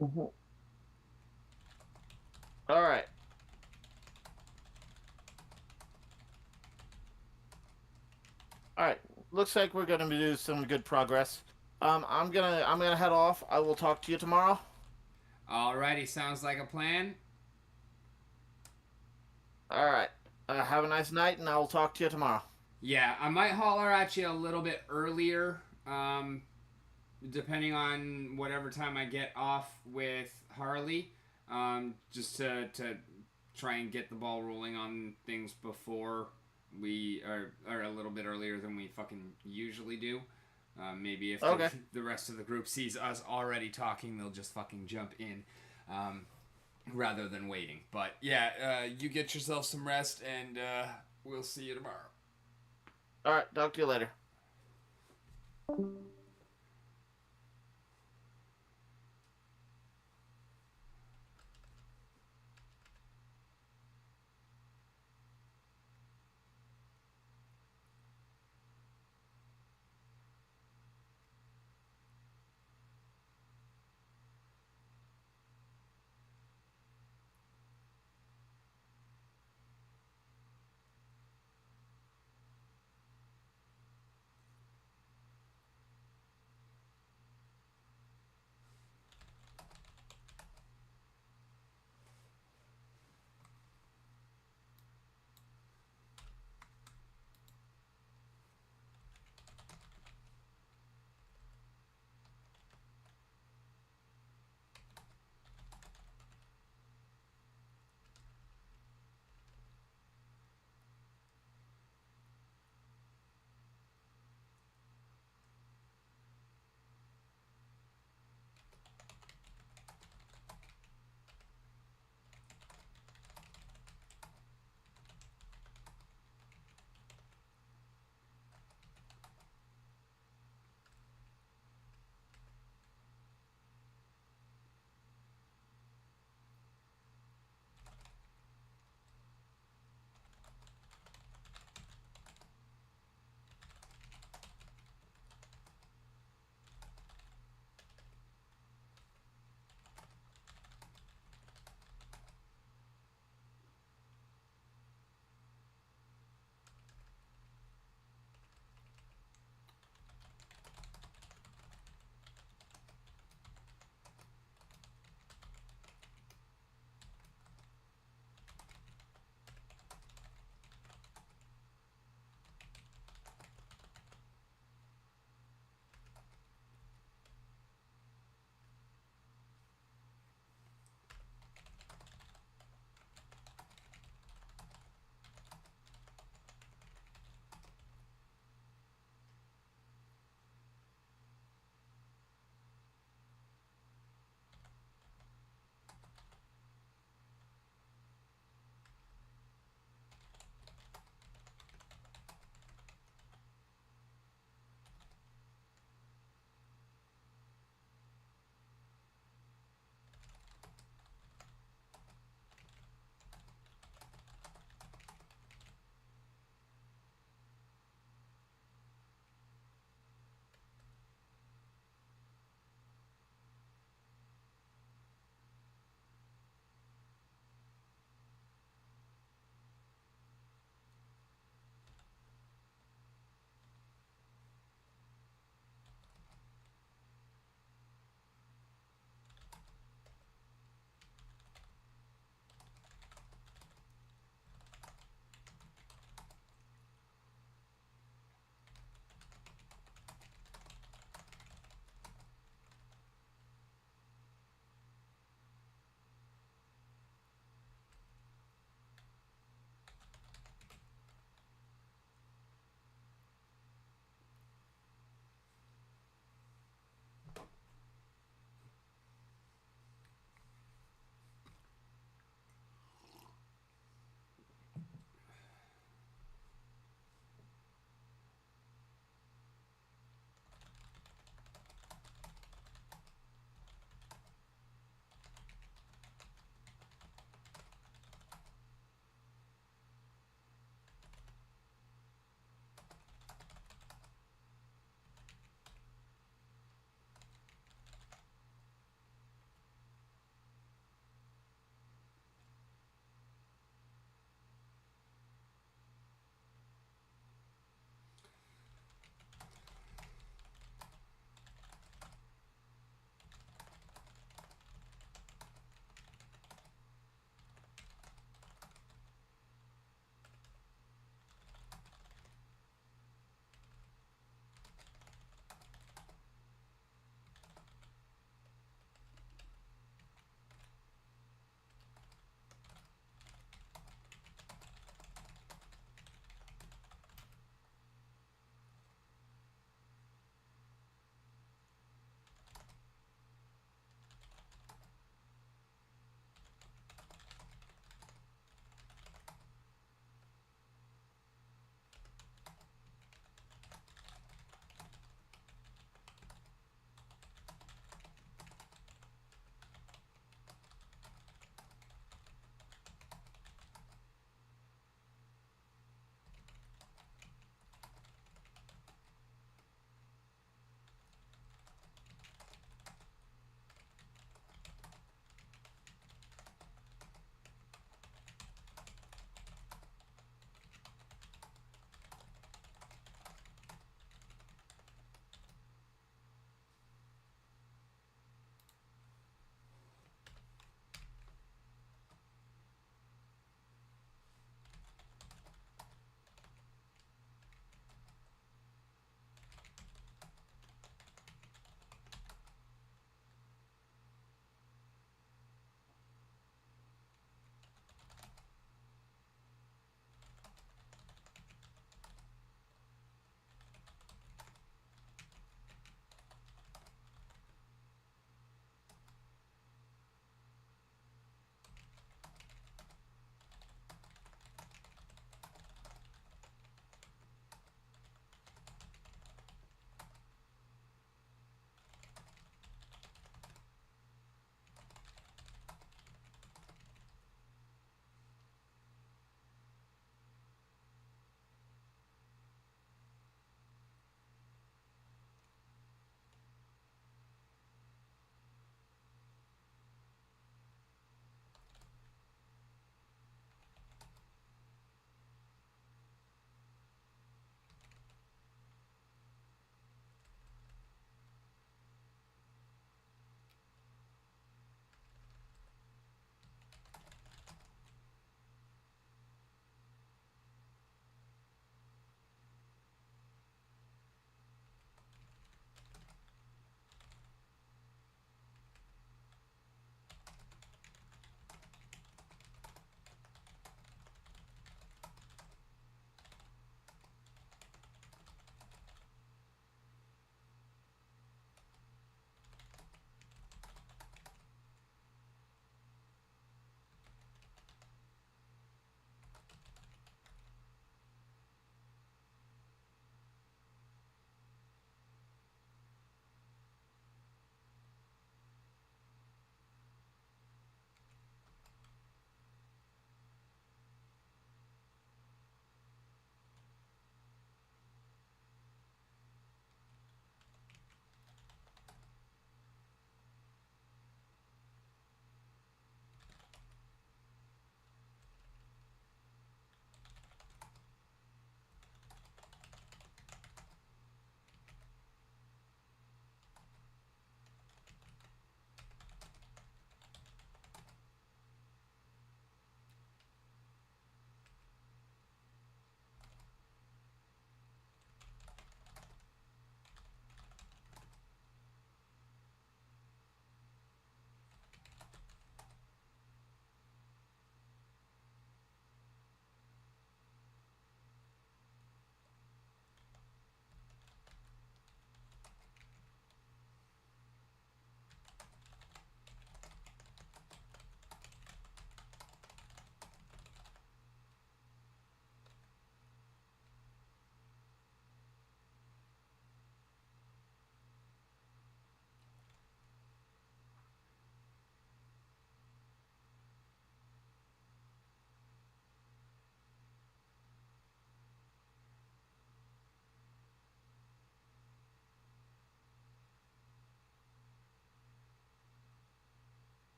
Mhm. All right. All right. Looks like we're gonna do some good progress. I'm gonna head off. I will talk to you tomorrow. Alrighty, sounds like a plan. All right. Have a nice night, and I will talk to you tomorrow. Yeah, I might holler at you a little bit earlier, depending on whatever time I get off with Harley, just to try and get the ball rolling on things before we are a little bit earlier than we fucking usually do. Maybe if Okay. the rest of the group sees us already talking, they'll just fucking jump in. Rather than waiting. But yeah, you get yourself some rest, and we'll see you tomorrow. All right. Talk to you later.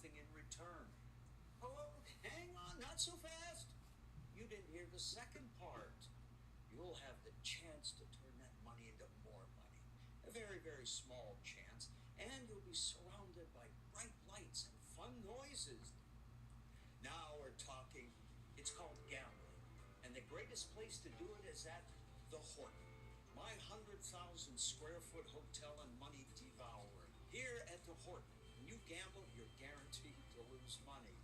nothing in return. Oh, hang on, not so fast. You didn't hear the second part. You'll have the chance to turn that money into more money. A very, very small chance. And you'll be surrounded by bright lights and fun noises. Now we're talking. It's called gambling. And the greatest place to do it is at the Horton. My 100,000 square foot hotel and money devourer. Here at the Horton. When you gamble, you're guaranteed to lose money.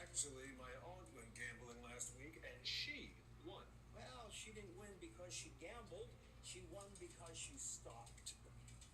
Actually, my aunt went gambling last week and she won. Well, she didn't win because she gambled. She won because she stalked.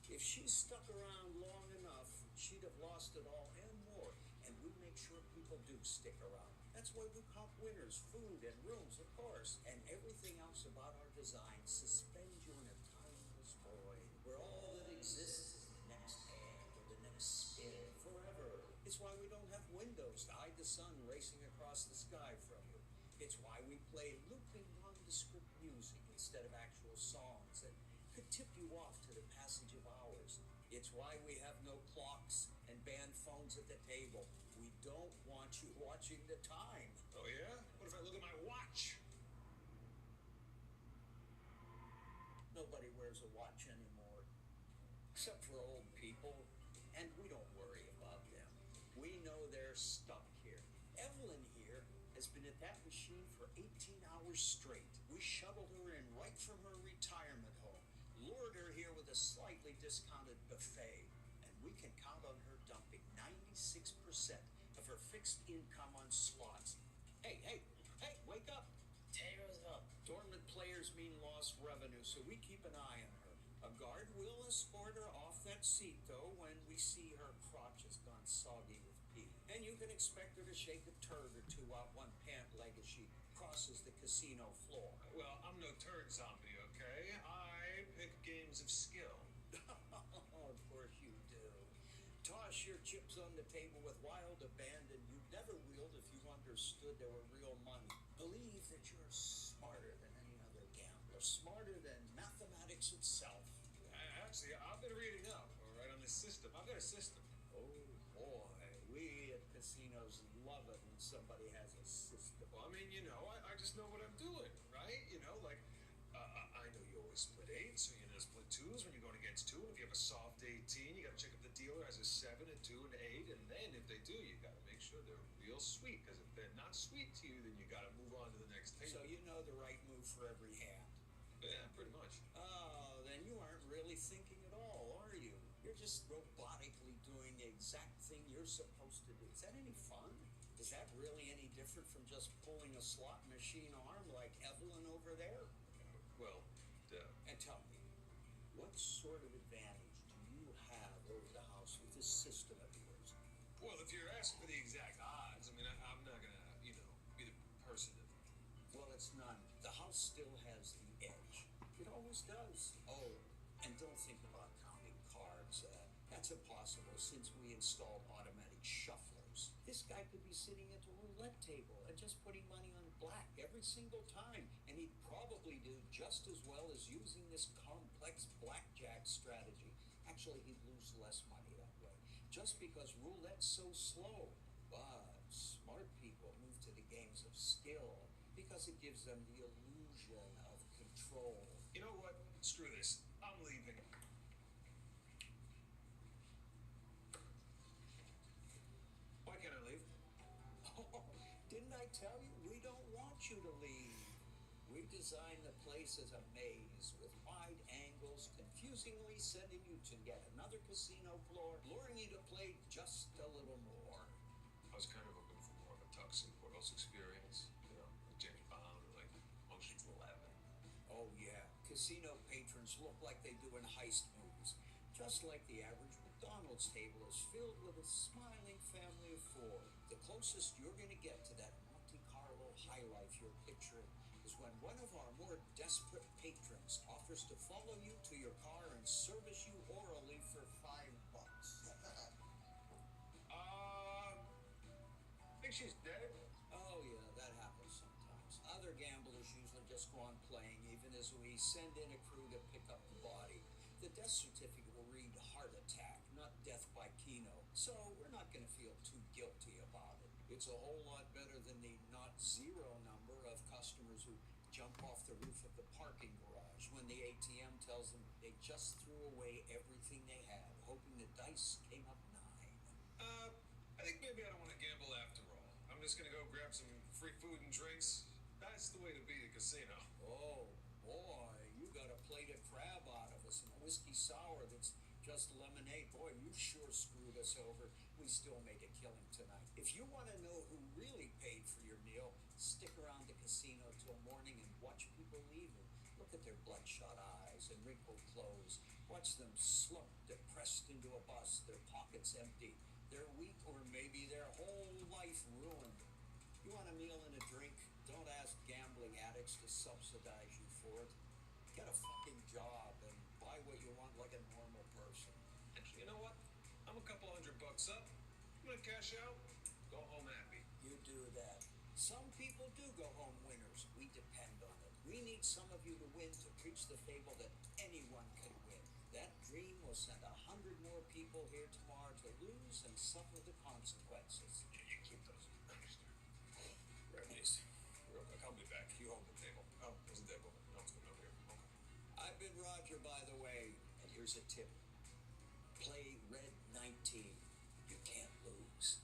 If she stuck around long enough, she'd have lost it all and more. And we make sure people do stick around. That's why we comp winners, food and rooms, of course. And everything else about our design suspends you in a timeless void where all that exists is the next ad or the next spin forever. It's why we don't have windows to hide the sun racing across the sky from you. It's why we play looping nondescript music instead of actual songs that could tip you off to the passage of hours. It's why we have no clocks and band phones at the table. We don't want you watching the time. Oh yeah? What if I look at my watch? Nobody wears a watch anymore, except for old people, and we don't worry about them. We know they're stuck here. Evelyn here has been at that machine for 18 hours straight. We shuttled her in right from her retirement home, lured her here with a slightly discounted buffet, and we can count on her dumping 96% of her fixed income on slots. Hey, wake up! Potatoes up. Dormant players mean lost revenue, so we keep an eye on her. A guard will escort her off that seat, though, when we see her crotch has gone soggy with pee. And you can expect her to shake a turd or two out one pant leg as she crosses the casino floor. Well, I'm no turd zombie, okay? I pick games of skill. Of course you do. Toss your chips on the table with wild abandon. You'd never wield if you understood there were real money. Believe that you're smarter than any other gambler, smarter than mathematics itself. Actually, I've been reading up, all right, on this system. I've got a system. Oh boy, we at casinos love it when somebody has a system. Well, I mean, you know, I just know what I'm doing, right? You know, like, I know you always split eights, so you know split twos when you're going against two. And if you have a soft 18, you got to check if the dealer has a 7, a 2, and 8. And then if they do, you got to make sure they're real sweet. Because if they're not sweet to you, then you got to move on to the next table. So you know the right move for every hand. Yeah, pretty much. Oh, then you aren't really thinking at all, are you? You're just robotically doing the exact thing you're supposed to do. Is that any fun? Is that really any different from just pulling a slot machine arm like Evelyn over there? Well, And tell me, what sort of advantage do you have over the house with this system of yours? well, if you're asking for the exact odds, I mean, I'm not going to, you know, be the person that... Well, it's none. The house still has the edge. It always does. Oh, and don't think about counting cards. That's impossible since we installed automatic shufflers. This guy could be sitting at the roulette table and just putting money on black every single time. And he'd probably do just as well as using this complex blackjack strategy. Actually, he'd lose less money that way. Just because roulette's so slow. But smart people move to the games of skill because it gives them the illusion of control. You know what? Screw this. I'm leaving. Why can't I leave? Oh, didn't I tell you? We don't want you to leave. We've designed the place as a maze with wide angles, confusingly sending you to yet another casino floor, luring you to play just a little more. I was kind of hoping for more of a Tux and Portals experience. You know, like James Bond or like Ocean's 11. Oh yeah, casino patrons look like they do in heist movies. Just like the average McDonald's table is filled with a smiling family of 4. The closest you're going to get to that Monte Carlo high life you're picturing is when one of our more desperate patrons offers to follow you to your car and service you orally for $5. Think she's dead? Oh yeah, that happens sometimes. Other gamblers usually just go on playing even as we send in a crew to pick up the body. The death certificate will read heart attack, not death by Keno. So we're not going to feel too guilty about it. It's a whole lot better than the not zero number of customers who jump off the roof of the parking garage when the ATM tells them they just threw away everything they had, hoping the dice came up 9. I think maybe I don't want to gamble after all. I'm just gonna go grab some free food and drinks. That's the way to be at a casino. Oh boy, you got a plate of crab out of us and a whiskey sour that's just lemonade. Boy, you sure screwed us over. We still made a killing tonight. If you want to know who really paid for your meal, stick around the casino till morning and watch people leaving. Look at their bloodshot eyes and wrinkled clothes. Watch them slump depressed into a bus, their pockets empty, their week or maybe their whole life ruined. You want a meal and a drink? Don't ask gambling addicts to subsidize you for it. Get a fucking job and buy what you want like a normal person. Actually, you know what? I'm a couple $100 up. I'm gonna cash out, go home happy. You do that. Some people do go home winners. We depend on it. We need some of you to win to preach the fable that anyone can win. That dream will send 100 more people here tomorrow to lose and suffer the consequences. You keep those. Grab these. Real quick, I'll be back. You hold the table. Oh, there's a dead woman. No one's coming over here. Okay. I've been Roger, by the way, and here's a tip. Play Red 19. You can't lose.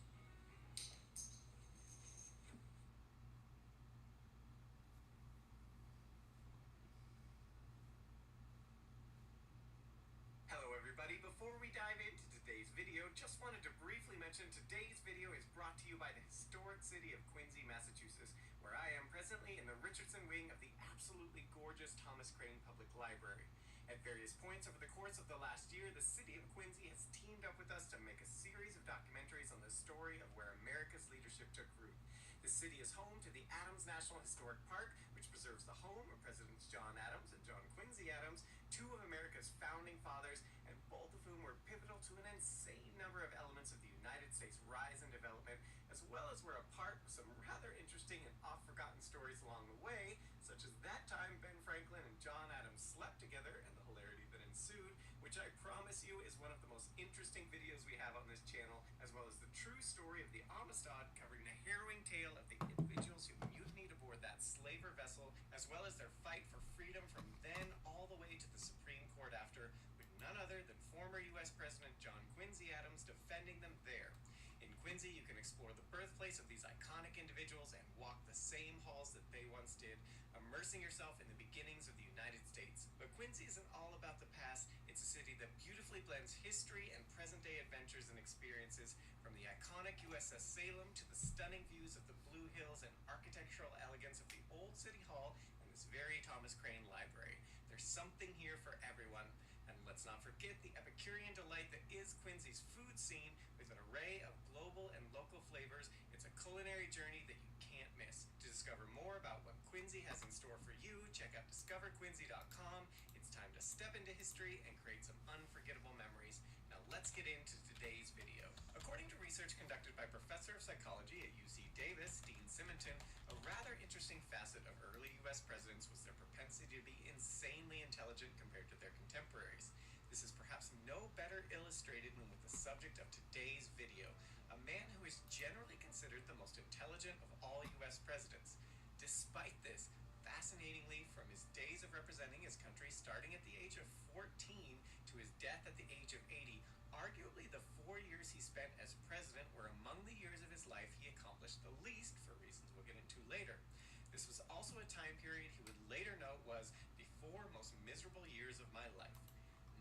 Hello everybody, before we dive into today's video, just wanted to briefly mention today's video is brought to you by the historic city of Quincy, Massachusetts, where I am presently in the Richardson wing of the absolutely gorgeous Thomas Crane Public Library. At various points over the course of the last year, the city of Quincy has teamed up with us to make a series of documentaries on the story of where America's leadership took root. The city is home to the Adams National Historic Park, which preserves the home of Presidents John Adams and John Quincy Adams, two of America's founding fathers, and both of whom were pivotal to an insane number of elements of the United States' rise and development, as well as were a part of some rather interesting and oft-forgotten stories along the way, such as that time Ben Franklin and John Adams slept together and the hilarity that ensued, which I promise you is one of the most interesting videos we have on this channel, as well as the true story of the Amistad, covering the harrowing tale of the individuals who mutinied aboard that slaver vessel, as well as their fight for freedom from then all the way to the Supreme Court after, with none other than former U.S. President John Quincy Adams defending them there. In Quincy, you can explore the birthplace of these iconic individuals and walk the same halls that they once did, immersing yourself in the beginnings of the United States. But Quincy isn't all about the past. It's a city that beautifully blends history and present-day adventures and experiences, from the iconic USS Salem to the stunning views of the Blue Hills and architectural elegance of the old City Hall and this very Thomas Crane Library. There's something here for everyone. And let's not forget the Epicurean delight that is Quincy's food scene, with an array of global and local flavors. It's a culinary journey that you can't miss. To discover more about what Quincy has in store for you, check out discoverquincy.com. It's time to step into history and create some unforgettable memories. Now let's get into today's video. According to research conducted by Professor of Psychology at UC Davis, Dean Simonton, a rather interesting facet of early U.S. presidents was their propensity to be insanely intelligent compared to their contemporaries. This is perhaps no better illustrated than with the subject of today's video, a man who is generally considered the most intelligent of all U.S. presidents. Despite this, fascinatingly, from his days of representing his country starting at the age of 14 to his death at the age of 80, arguably the 4 years he spent as president were among the years of his life he accomplished the least, for reasons we'll get into later. This was also a time period he would later note was the 4 most miserable years of my life.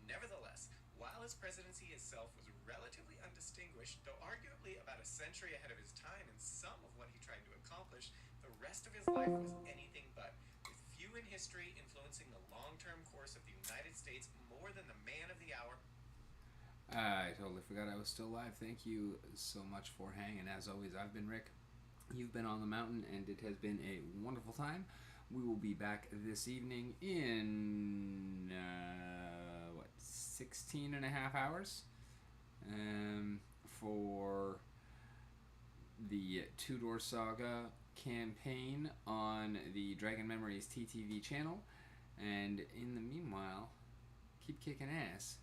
Nevertheless, while his presidency itself was relatively undistinguished, though arguably about a century ahead of his time in some of what he tried to accomplish, the rest of his life was anything but, with few in history influencing the long-term course of the United States more than the man of the hour. I totally forgot I was still live. Thank you so much for hanging. As always, I've been Rick. You've been on the mountain, and it has been a wonderful time. We will be back this evening in 16 and a half hours for the Tudor Saga campaign on the Dragon Memories TTV channel. And in the meanwhile, keep kicking ass.